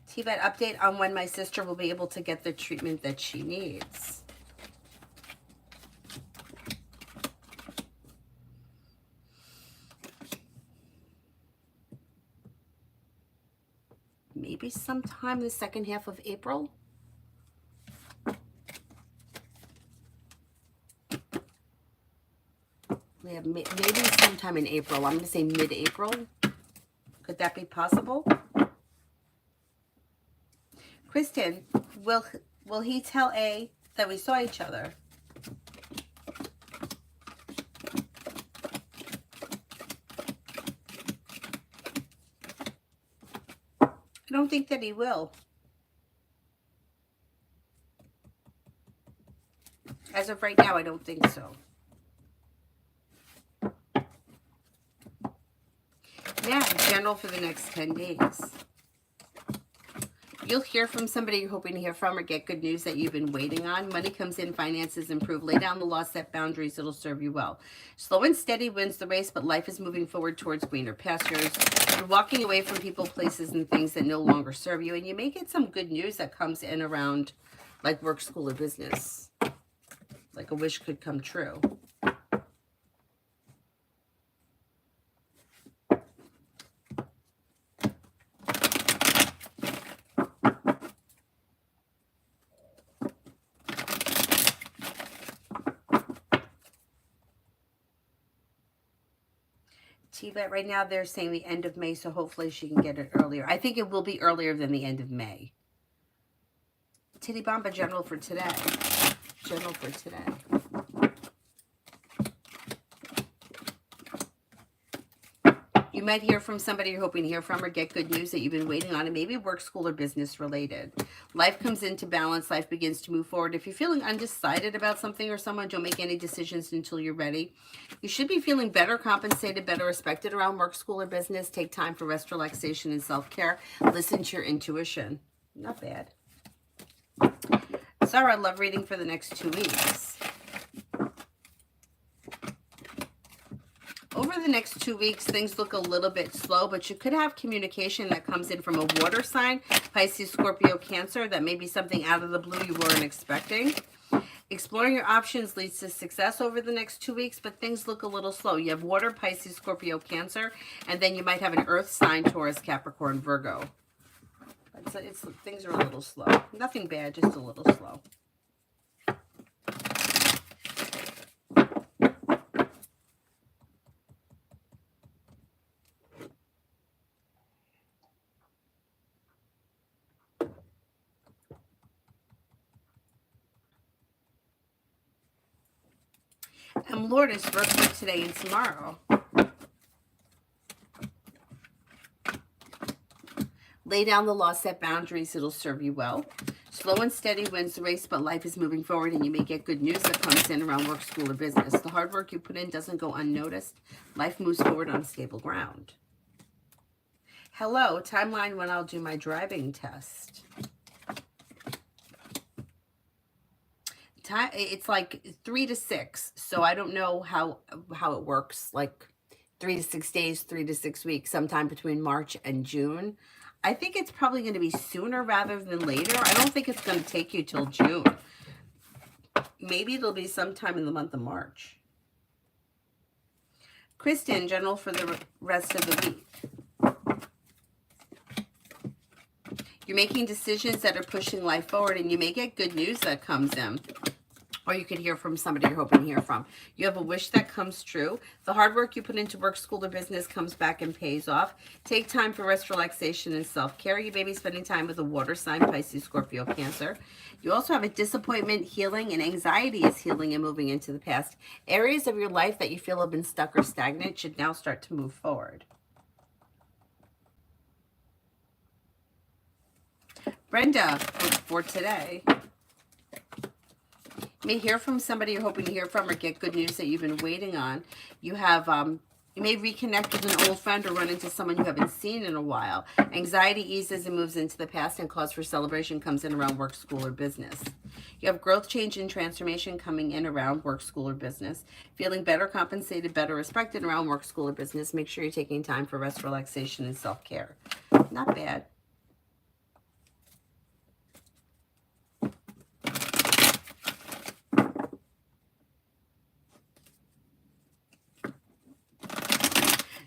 TVET update on when my sister will be able to get the treatment that she needs. Maybe sometime the second half of April. We have maybe sometime in April. I'm going to say mid-April. Could that be possible? Kristen, will he tell A that we saw each other? I don't think that he will. As of right now, I don't think so. Now, general for the next 10 days. You'll hear from somebody you're hoping to hear from or get good news that you've been waiting on. Money comes in, finances improve. Lay down the law, set boundaries. It'll serve you well. Slow and steady wins the race, but life is moving forward towards greener pastures. You're walking away from people, places, and things that no longer serve you. And you may get some good news that comes in around like work, school, or business. Like a wish could come true. TVET right now, they're saying the end of May, so hopefully she can get it earlier. I think it will be earlier than the end of May. Titty Bomba general for today. General for today. You might hear from somebody you're hoping to hear from or get good news that you've been waiting on, and maybe work, school, or business related. Life comes into balance. Life begins to move forward. If you're feeling undecided about something or someone, don't make any decisions until you're ready. You should be feeling better compensated, better respected around work, school, or business. Take time for rest, relaxation, and self-care. Listen to your intuition. Not bad. Sarah, love reading for the next 2 weeks. Over the next 2 weeks, things look a little bit slow, but you could have communication that comes in from a water sign, Pisces, Scorpio, Cancer. That may be something out of the blue you weren't expecting. Exploring your options leads to success over the next 2 weeks, but things look a little slow. You have water, Pisces, Scorpio, Cancer, and then you might have an earth sign, Taurus, Capricorn, Virgo. Things are a little slow. Nothing bad, just a little slow. Lourdes, work for today and tomorrow. Lay down the law, set boundaries. It'll serve you well. Slow and steady wins the race, but life is moving forward, and you may get good news that comes in around work, school, or business. The hard work you put in doesn't go unnoticed. Life moves forward on stable ground. Hello, timeline when I'll do my driving test. It's like 3 to 6, so I don't know how it works, like 3 to 6 days, 3 to 6 weeks, sometime between March and June. I think it's probably going to be sooner rather than later. I don't think it's going to take you till June. Maybe it'll be sometime in the month of March. Kristen, general for the rest of the week. You're making decisions that are pushing life forward, and you may get good news that comes in. Or you could hear from somebody you're hoping to hear from. You have a wish that comes true. The hard work you put into work, school, or business comes back and pays off. Take time for rest, relaxation, and self-care. You may be spending time with a water sign, Pisces, Scorpio, Cancer. You also have a disappointment healing, and anxiety is healing and moving into the past. Areas of your life that you feel have been stuck or stagnant should now start to move forward. Brenda, for today. You may hear from somebody you're hoping to hear from or get good news that you've been waiting on. You have You may reconnect with an old friend or run into someone you haven't seen in a while. Anxiety eases and moves into the past, and cause for celebration comes in around work, school, or business. You have growth, change, and transformation coming in around work, school, or business. Feeling better compensated, better respected around work, school, or business. Make sure you're taking time for rest, relaxation, and self-care. Not bad.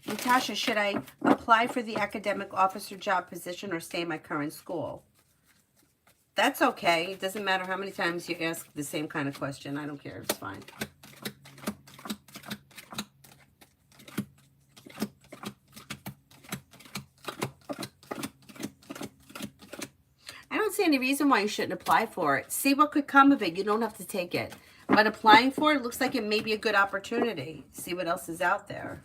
Natasha, should I apply for the academic officer job position or stay in my current school? That's okay. It doesn't matter how many times you ask the same kind of question. I don't care. It's fine. I don't see any reason why you shouldn't apply for it. See what could come of it. You don't have to take it. But applying for it looks like it may be a good opportunity. See what else is out there.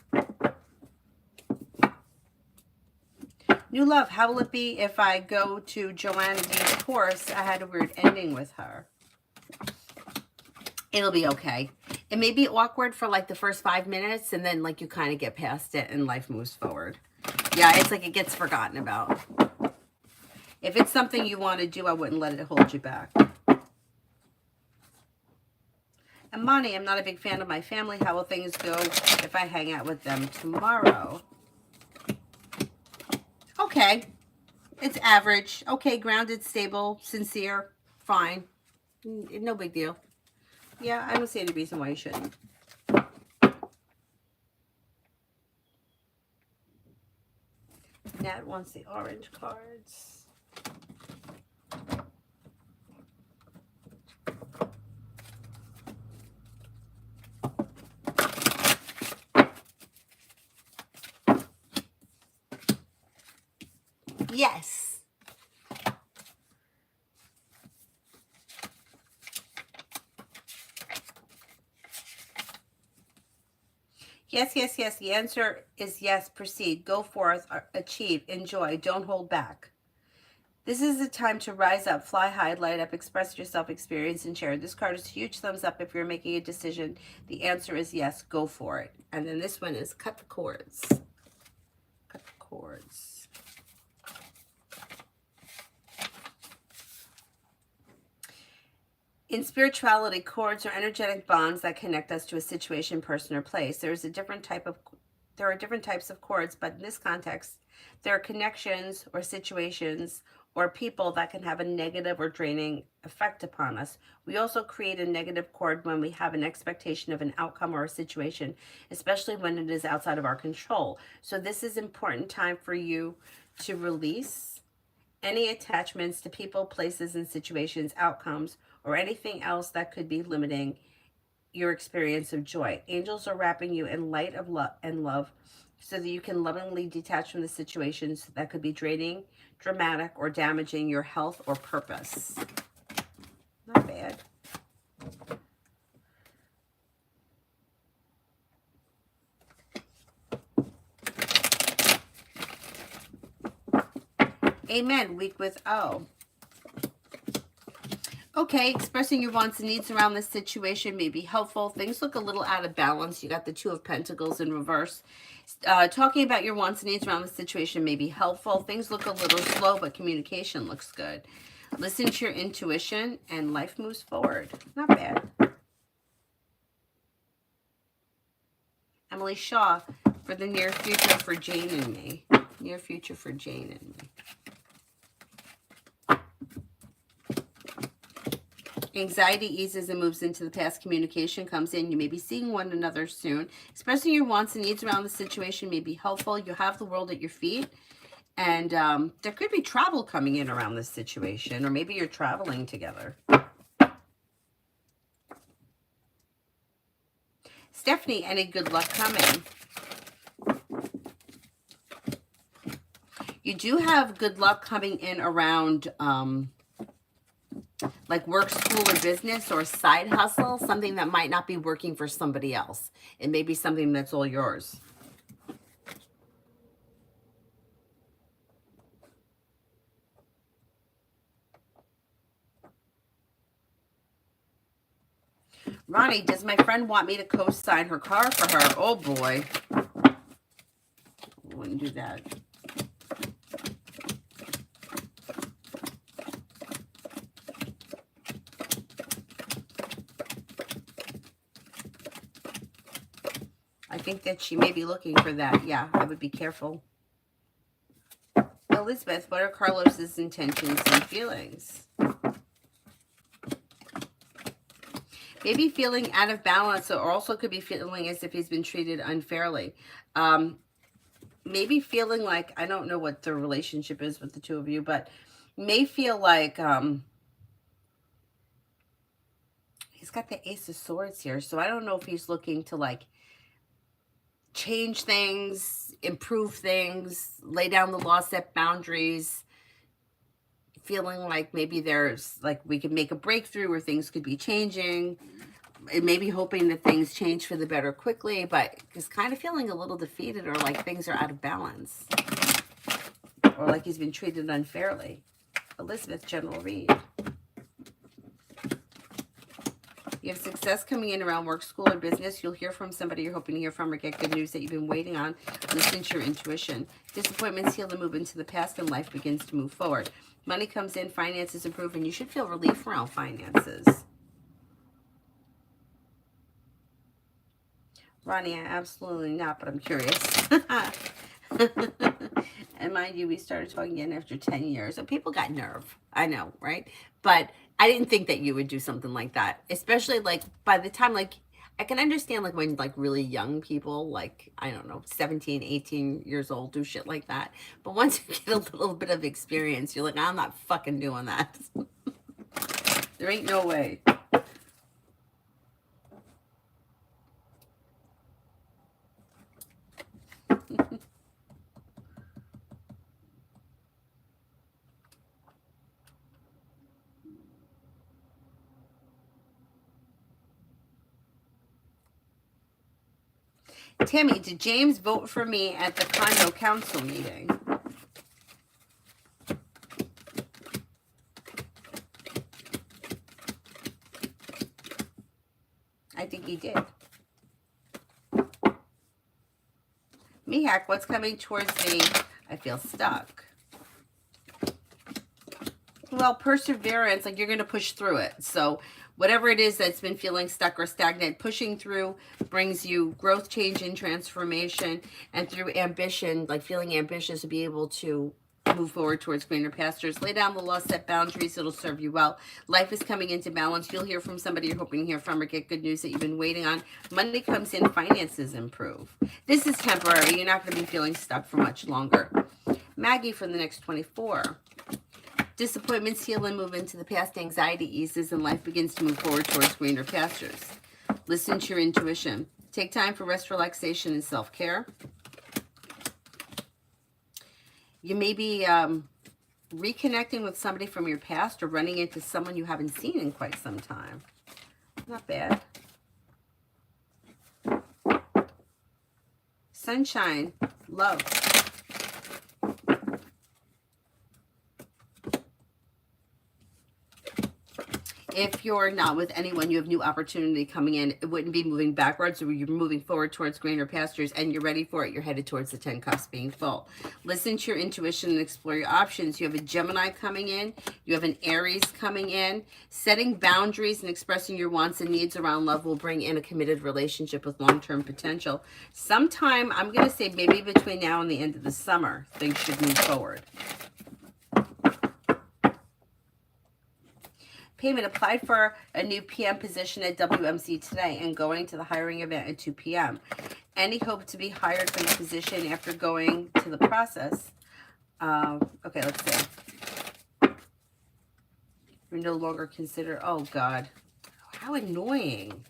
New love, how will it be if I go to Joanna D's course? I had a weird ending with her. It'll be okay. It may be awkward for like the first 5 minutes, and then like you kind of get past it and life moves forward. Yeah, it's like it gets forgotten about. If it's something you want to do, I wouldn't let it hold you back. And Monty, I'm not a big fan of my family. How will things go if I hang out with them tomorrow? Okay. It's average. Okay, grounded, stable, sincere, fine. No big deal. Yeah, I don't see any reason why you shouldn't. Nat wants the orange cards. Yes. Yes, yes, yes. The answer is yes. Proceed. Go forth. Achieve. Enjoy. Don't hold back. This is the time to rise up, fly high, light up, express yourself, experience, and share. This card is a huge thumbs up if you're making a decision. The answer is yes. Go for it. And then this one is cut the cords. Cut the cords. In spirituality, cords are energetic bonds that connect us to a situation, person, or place. There are different types of cords, but in this context, there are connections or situations or people that can have a negative or draining effect upon us. We also create a negative cord when we have an expectation of an outcome or a situation, especially when it is outside of our control. So this is an important time for you to release any attachments to people, places, and situations, outcomes, or anything else that could be limiting your experience of joy. Angels are wrapping you in light of love and love so that you can lovingly detach from the situations that could be draining, dramatic, or damaging your health or purpose. Not bad. Amen. Week with O. Okay, expressing your wants and needs around this situation may be helpful. Things look a little out of balance. You got the Two of Pentacles in reverse. Talking about your wants and needs around the situation may be helpful. Things look a little slow, but communication looks good. Listen to your intuition, and life moves forward. Not bad. Emily Shaw, for the near future for Jane and me. Near future for Jane and me. Anxiety eases and moves into the past. Communication comes in. You may be seeing one another soon. Expressing your wants and needs around the situation may be helpful. You have the world at your feet. And there could be travel coming in around this situation. Or maybe you're traveling together. Stephanie, any good luck coming? You do have good luck coming in around... like work, school, or business, or side hustle, something that might not be working for somebody else. It may be something that's all yours. Ronnie, does my friend want me to co-sign her car for her? Oh boy. do that. I think that she may be looking for that. Yeah, I would be careful. Elizabeth, what are Carlos's intentions and feelings? Maybe feeling out of balance, or also could be feeling as if he's been treated unfairly. Maybe feeling like, I don't know what the relationship is with the two of you, but may feel like he's got the Ace of Swords here. So I don't know if he's looking to like change things, improve things, lay down the law, set boundaries, feeling like maybe there's like we could make a breakthrough or things could be changing, and maybe hoping that things change for the better quickly, but just kind of feeling a little defeated, or like things are out of balance, or like he's been treated unfairly. Elizabeth, general read. You have success coming in around work, school, or business. You'll hear from somebody you're hoping to hear from, or get good news that you've been waiting on. Listen to your intuition. Disappointments heal and move into the past, and life begins to move forward. Money comes in, finances improve, and you should feel relief around finances. Ronnie, absolutely not, but I'm curious. And mind you, we started talking again after 10 years. So people got nerve. I know, right? But I didn't think that you would do something like that. Especially like by the time, like, I can understand like when like really young people, like, I don't know, 17, 18 years old do shit like that. But once you get a little bit of experience, you're like, I'm not fucking doing that. There ain't no way. Tammy, did James vote for me at the condo council meeting? I think he did. Mihak, what's coming towards me? I feel stuck. Well, perseverance, like you're going to push through it. So whatever it is that's been feeling stuck or stagnant, pushing through brings you growth, change, and transformation. And through ambition, like feeling ambitious to be able to move forward towards greener pastures. Lay down the law, set boundaries. It'll serve you well. Life is coming into balance. You'll hear from somebody you're hoping to hear from, or get good news that you've been waiting on. Money comes in, finances improve. This is temporary. You're not going to be feeling stuck for much longer. Maggie for the next 24. Disappointments heal and move into the past. Anxiety eases and life begins to move forward towards greener pastures. Listen to your intuition. Take time for rest, relaxation, and self-care. You may be reconnecting with somebody from your past, or running into someone you haven't seen in quite some time. Not bad. Sunshine, love. If you're not with anyone, you have new opportunity coming in. It wouldn't be moving backwards, or you're moving forward towards greener pastures, and you're ready for it. You're headed towards the 10 cups being full. Listen to your intuition and explore your options. You have a Gemini coming in. You have an Aries coming in. Setting boundaries and expressing your wants and needs around love will bring in a committed relationship with long-term potential. Sometime, I'm going to say maybe between now and the end of the summer, things should move forward. Payment applied for a new PM position at WMC today and going to the hiring event at 2 p.m. Any hope to be hired for the position after going to the process? Okay, let's see. You're no longer considered. Oh, God. How annoying.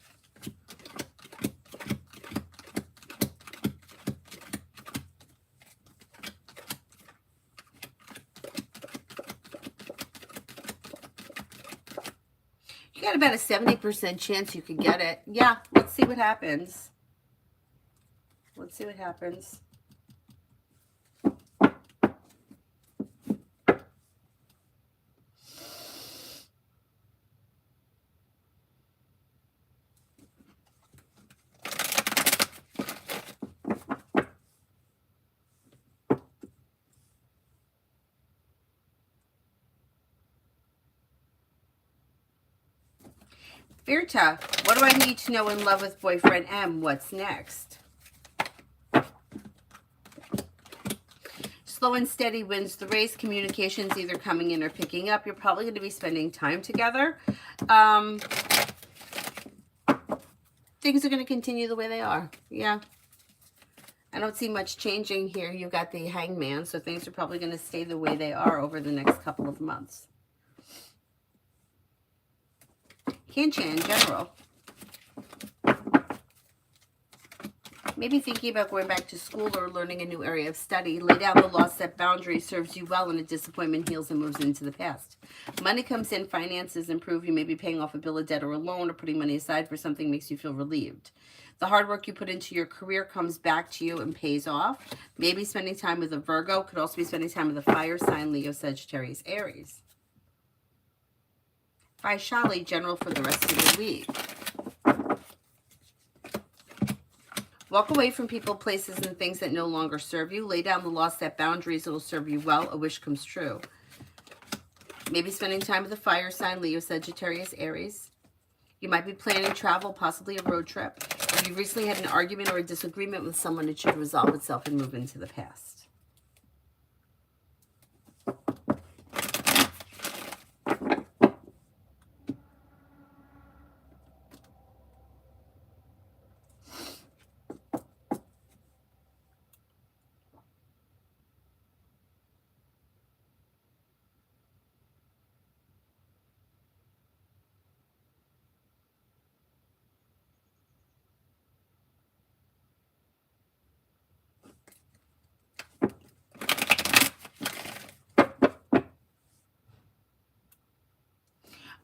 You got about a 70% chance you could get it. Yeah, let's see what happens. Let's see what happens. Virta, what do I need to know in love with boyfriend M? What's next? Slow and steady wins the race. Communications either coming in or picking up. You're probably going to be spending time together. Things are going to continue the way they are. Yeah. I don't see much changing here. You've got the Hangman, so things are probably going to stay the way they are over the next couple of months. Cancer in general. Maybe thinking about going back to school or learning a new area of study. Lay down the law, set boundaries, serves you well, and a disappointment heals and moves into the past. Money comes in, finances improve. You may be paying off a bill of debt or a loan or putting money aside for something makes you feel relieved. The hard work you put into your career comes back to you and pays off. Maybe spending time with a Virgo. Could also be spending time with a fire sign, Leo, Sagittarius, Aries. Vaishali, general for the rest of the week. Walk away from people, places, and things that no longer serve you. Lay down the law, set boundaries. It will serve you well. A wish comes true. Maybe spending time with a fire sign, Leo, Sagittarius, Aries. You might be planning travel, possibly a road trip. If you recently had an argument or a disagreement with someone, it should resolve itself and move into the past.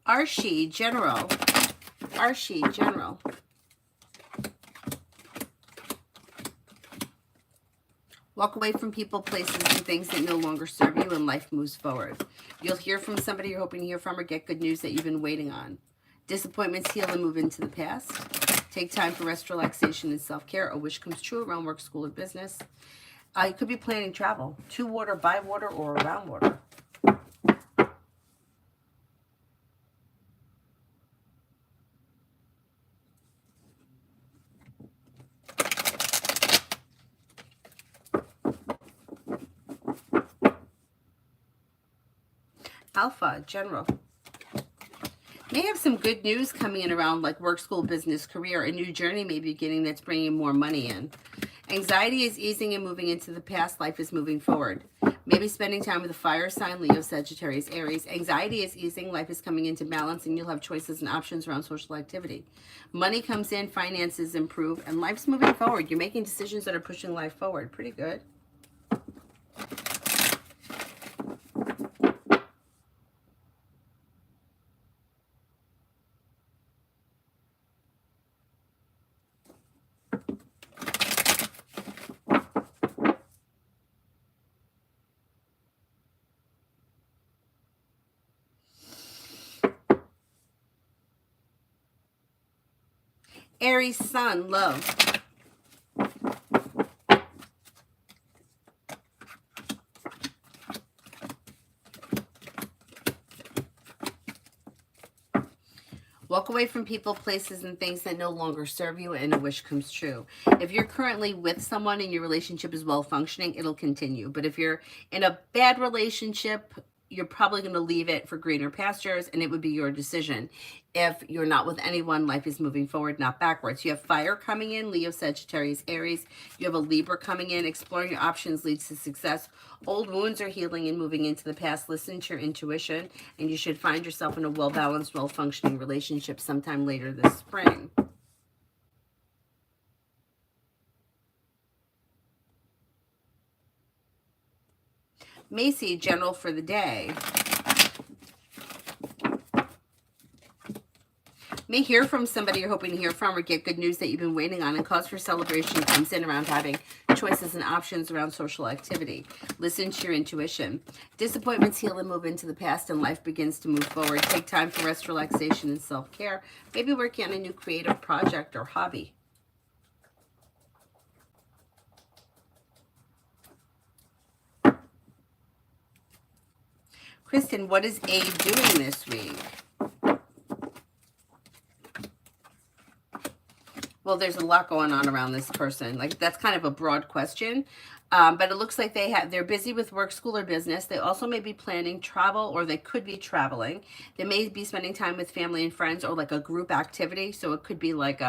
Archie, general. Archie, general. Walk away from people, places, and things that no longer serve you, and life moves forward. You'll hear from somebody you're hoping to hear from or get good news that you've been waiting on. Disappointments heal and move into the past. Take time for rest, relaxation, and self-care. A wish comes true around work, school, or business. You could be planning travel. To water, by water, or around water. Alpha, general. May have some good news coming in around like work, school, business, career. A new journey may be beginning that's bringing more money in. Anxiety is easing and moving into the past. Life is moving forward. Maybe spending time with a fire sign, Leo, Sagittarius, Aries. Anxiety is easing. Life is coming into balance, and you'll have choices and options around social activity. Money comes in, finances improve, and life's moving forward. You're making decisions that are pushing life forward. Pretty good. Aries, sun, love. Walk away from people, places, and things that no longer serve you, and a wish comes true. If you're currently with someone and your relationship is well functioning, it'll continue. But if you're in a bad relationship, you're probably going to leave it for greener pastures, and it would be your decision. If you're not with anyone, life is moving forward, not backwards. You have fire coming in, Leo, Sagittarius, Aries. You have a Libra coming in. Exploring your options leads to success. Old wounds are healing and moving into the past. Listen to your intuition, and you should find yourself in a well-balanced, well-functioning relationship sometime later this spring. Macy, general for the day. May hear from somebody you're hoping to hear from or get good news that you've been waiting on, and cause for celebration comes in around having choices and options around social activity. Listen to your intuition. Disappointments heal and move into the past, and life begins to move forward. Take time for rest, relaxation, and self-care. Maybe working on a new creative project or hobby. Kristen, what is A doing this week? Well, there's a lot going on around this person. Like, that's kind of a broad question. But it looks like they're busy with work, school, or business. They also may be planning travel, or they could be traveling. They may be spending time with family and friends, or like a group activity. So it could be like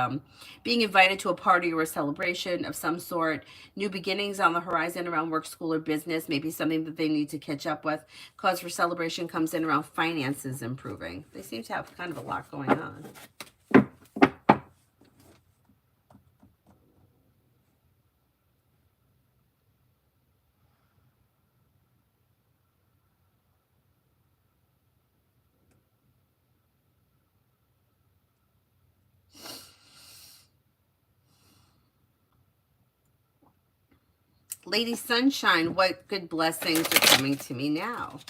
being invited to a party or a celebration of some sort. New beginnings on the horizon around work, school, or business. Maybe something that they need to catch up with. Cause for celebration comes in around finances improving. They seem to have kind of a lot going on. Lady Sunshine, what good blessings are coming to me now?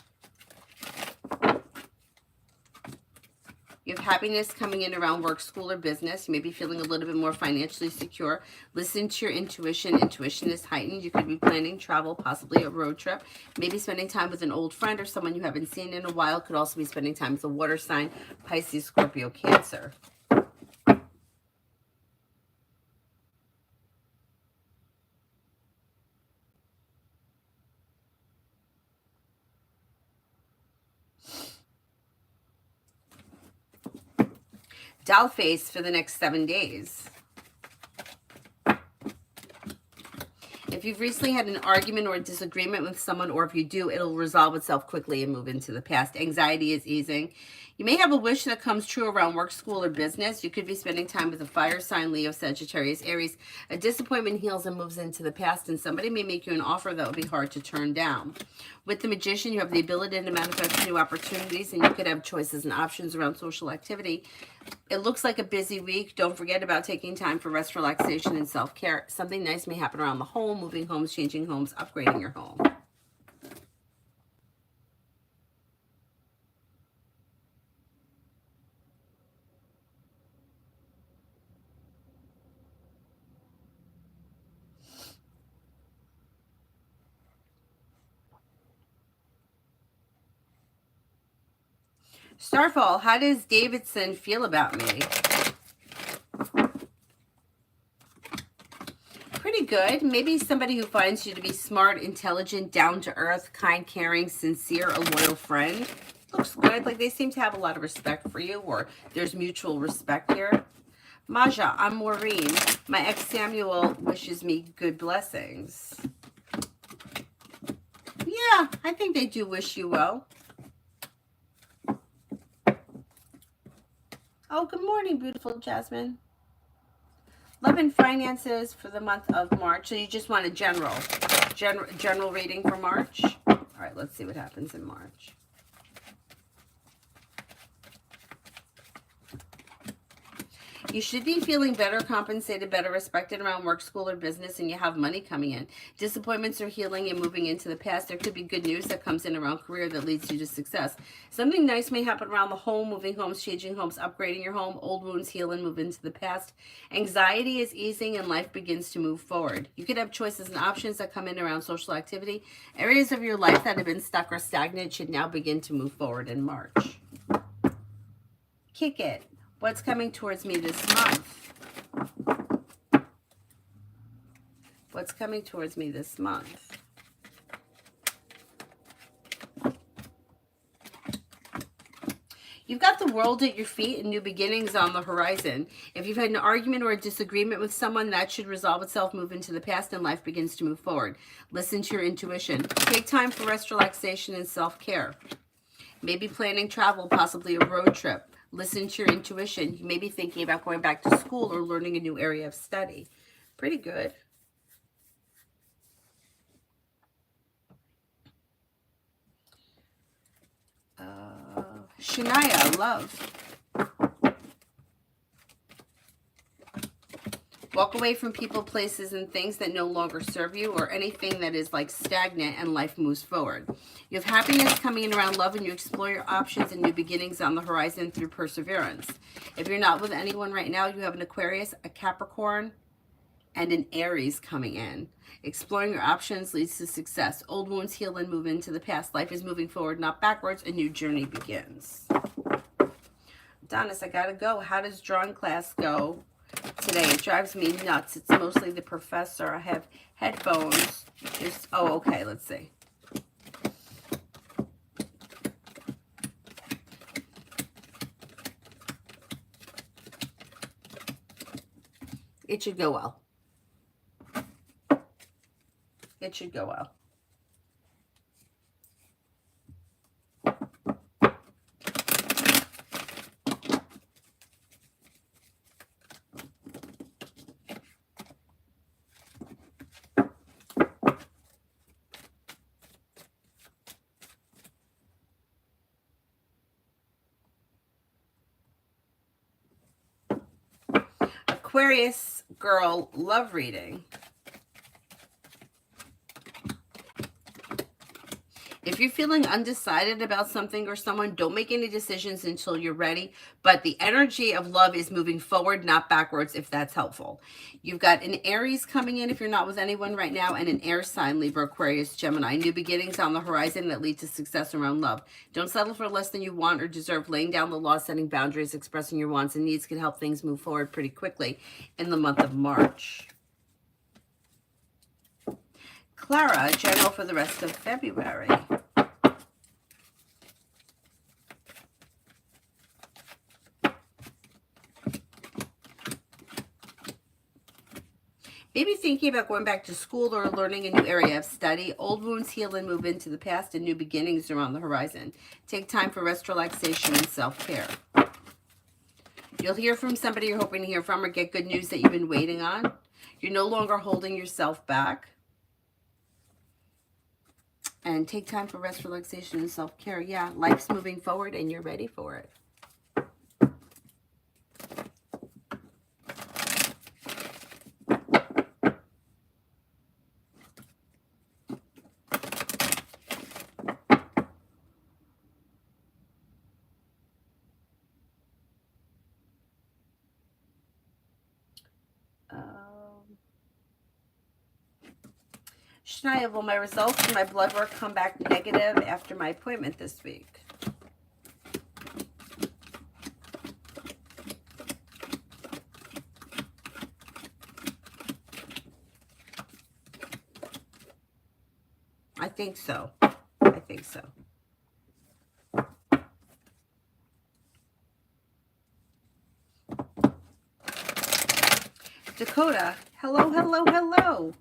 You have happiness coming in around work, school, or business. You may be feeling a little bit more financially secure. Listen to your intuition. Intuition is heightened. You could be planning travel, possibly a road trip. Maybe spending time with an old friend or someone you haven't seen in a while. Could also be spending time with a water sign, Pisces, Scorpio, Cancer. Doll face for the next 7 days. If you've recently had an argument or a disagreement with someone, or if you do, it'll resolve itself quickly and move into the past. Anxiety is easing. You may have a wish that comes true around work, school, or business. You could be spending time with a fire sign, Leo, Sagittarius, Aries. A disappointment heals and moves into the past, and somebody may make you an offer that will be hard to turn down. With the Magician, you have the ability to manifest new opportunities, and you could have choices and options around social activity. It looks like a busy week. Don't forget about taking time for rest, relaxation, and self-care. Something nice may happen around the home, moving homes, changing homes, upgrading your home. Starfall, how does Davidson feel about me? Pretty good. Maybe somebody who finds you to be smart, intelligent, down-to-earth, kind, caring, sincere, a loyal friend. Looks good. Like they seem to have a lot of respect for you, or there's mutual respect here. Maja, I'm Maureen. My ex Samuel wishes me good blessings. Yeah, I think they do wish you well. Oh, good morning, beautiful Jasmine. Love and finances for the month of March. So you just want a general reading for March? All right, let's see what happens in March. You should be feeling better compensated, better respected around work, school, or business, and you have money coming in. Disappointments are healing and moving into the past. There could be good news that comes in around career that leads you to success. Something nice may happen around the home, moving homes, changing homes, upgrading your home. Old wounds heal and move into the past. Anxiety is easing and life begins to move forward. You could have choices and options that come in around social activity. Areas of your life that have been stuck or stagnant should now begin to move forward in March. Kick it. What's coming towards me this month? What's coming towards me this month? You've got the world at your feet and new beginnings on the horizon. If you've had an argument or a disagreement with someone, that should resolve itself, move into the past, and life begins to move forward. Listen to your intuition. Take time for rest, relaxation, and self-care. Maybe planning travel, possibly a road trip. Listen to your intuition. You may be thinking about going back to school or learning a new area of study. Pretty good. Shania, love. Walk away from people, places, and things that no longer serve you, or anything that is like stagnant, and life moves forward. You have happiness coming in around love, and you explore your options and new beginnings on the horizon through perseverance. If you're not with anyone right now, you have an Aquarius, a Capricorn, and an Aries coming in. Exploring your options leads to success. Old wounds heal and move into the past. Life is moving forward, not backwards. A new journey begins. Adonis, I gotta go. How does drawing class go today. It drives me nuts. It's mostly the professor. I have headphones. Just, oh, okay, let's see. It should go well. It should go well. Aquarius girl love reading. If you're feeling undecided about something or someone, don't make any decisions until you're ready. But the energy of love is moving forward, not backwards, if that's helpful. You've got an Aries coming in if you're not with anyone right now, and an air sign, Libra, Aquarius, Gemini. New beginnings on the horizon that lead to success around love. Don't settle for less than you want or deserve. Laying down the law, setting boundaries, expressing your wants and needs can help things move forward pretty quickly in the month of March. Clara, general for the rest of February. Maybe thinking about going back to school or learning a new area of study. Old wounds heal and move into the past, and new beginnings are on the horizon. Take time for rest, relaxation, and self-care. You'll hear from somebody you're hoping to hear from, or get good news that you've been waiting on. You're no longer holding yourself back. And take time for rest, relaxation, and self-care. Yeah, life's moving forward, and you're ready for it. Shania, will my results from my blood work come back negative after my appointment this week? I think so. I think so. Dakota, hello, hello, hello.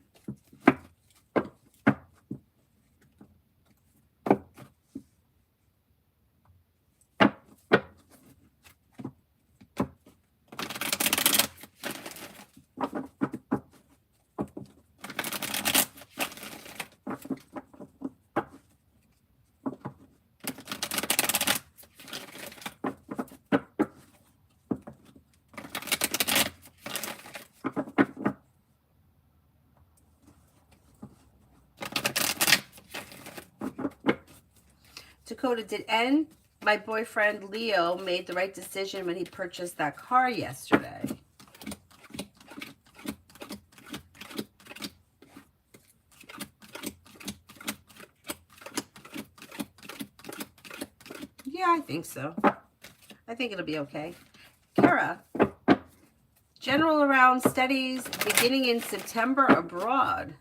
Dakota, did N, my boyfriend Leo, made the right decision when he purchased that car yesterday? Yeah, I think so. I think it'll be okay. Kara, general around studies beginning in September abroad.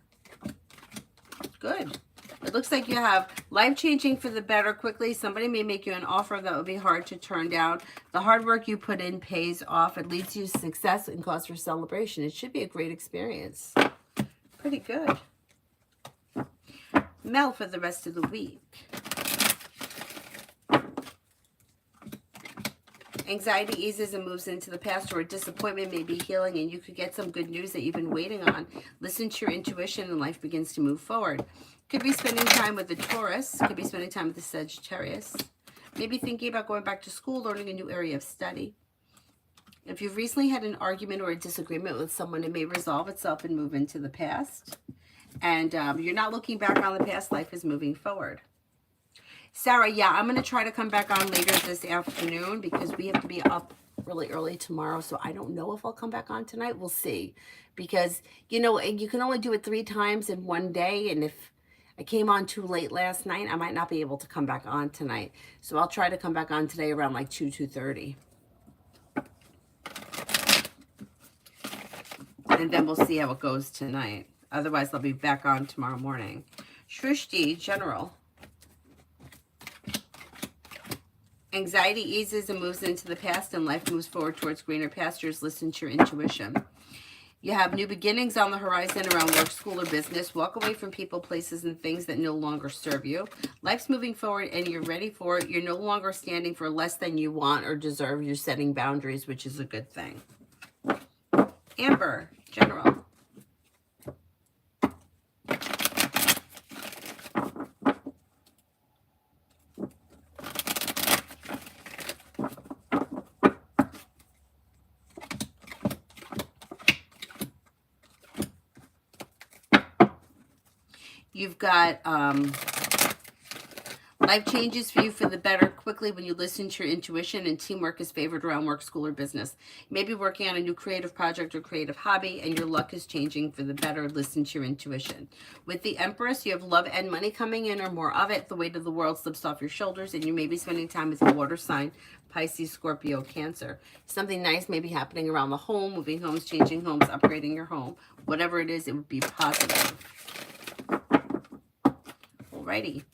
Good. It looks like you have life-changing for the better quickly. Somebody may make you an offer that would be hard to turn down. The hard work you put in pays off. It leads you to success and cause for celebration. It should be a great experience. Pretty good. Mel for the rest of the week. Anxiety eases and moves into the past, or a disappointment may be healing, and you could get some good news that you've been waiting on. Listen to your intuition and life begins to move forward. Could be spending time with the Taurus. Could be spending time with the Sagittarius. Maybe thinking about going back to school, learning a new area of study. If you've recently had an argument or a disagreement with someone, it may resolve itself and move into the past. And you're not looking back on the past. Life is moving forward. Sarah, yeah, I'm going to try to come back on later this afternoon because we have to be up really early tomorrow. So I don't know if I'll come back on tonight. We'll see. Because, you know, you can only do it 3 times in one day. And if I came on too late last night, I might not be able to come back on tonight. So I'll try to come back on today around like 2:30. And then we'll see how it goes tonight. Otherwise, I'll be back on tomorrow morning. Shrishti, general. Anxiety eases and moves into the past, and life moves forward towards greener pastures. Listen to your intuition. You have new beginnings on the horizon around work, school, or business. Walk away from people, places, and things that no longer serve you. Life's moving forward, and you're ready for it. You're no longer standing for less than you want or deserve. You're setting boundaries, which is a good thing. Amber, general. You've got life changes for you for the better quickly when you listen to your intuition, and teamwork is favored around work, school, or business. You may be working on a new creative project or creative hobby, and your luck is changing for the better. Listen to your intuition. With the Empress, you have love and money coming in, or more of it. The weight of the world slips off your shoulders, and you may be spending time with a water sign, Pisces, Scorpio, Cancer. Something nice may be happening around the home, moving homes, changing homes, upgrading your home. Whatever it is, it would be positive. Alrighty.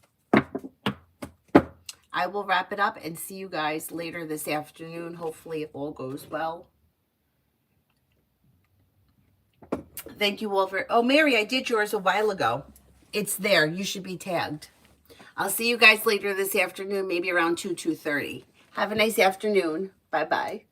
I will wrap it up and see you guys later this afternoon. Hopefully it all goes well. Thank you all for... Oh, Mary, I did yours a while ago. It's there. You should be tagged. I'll see you guys later this afternoon, maybe around 2:30. Have a nice afternoon. Bye-bye.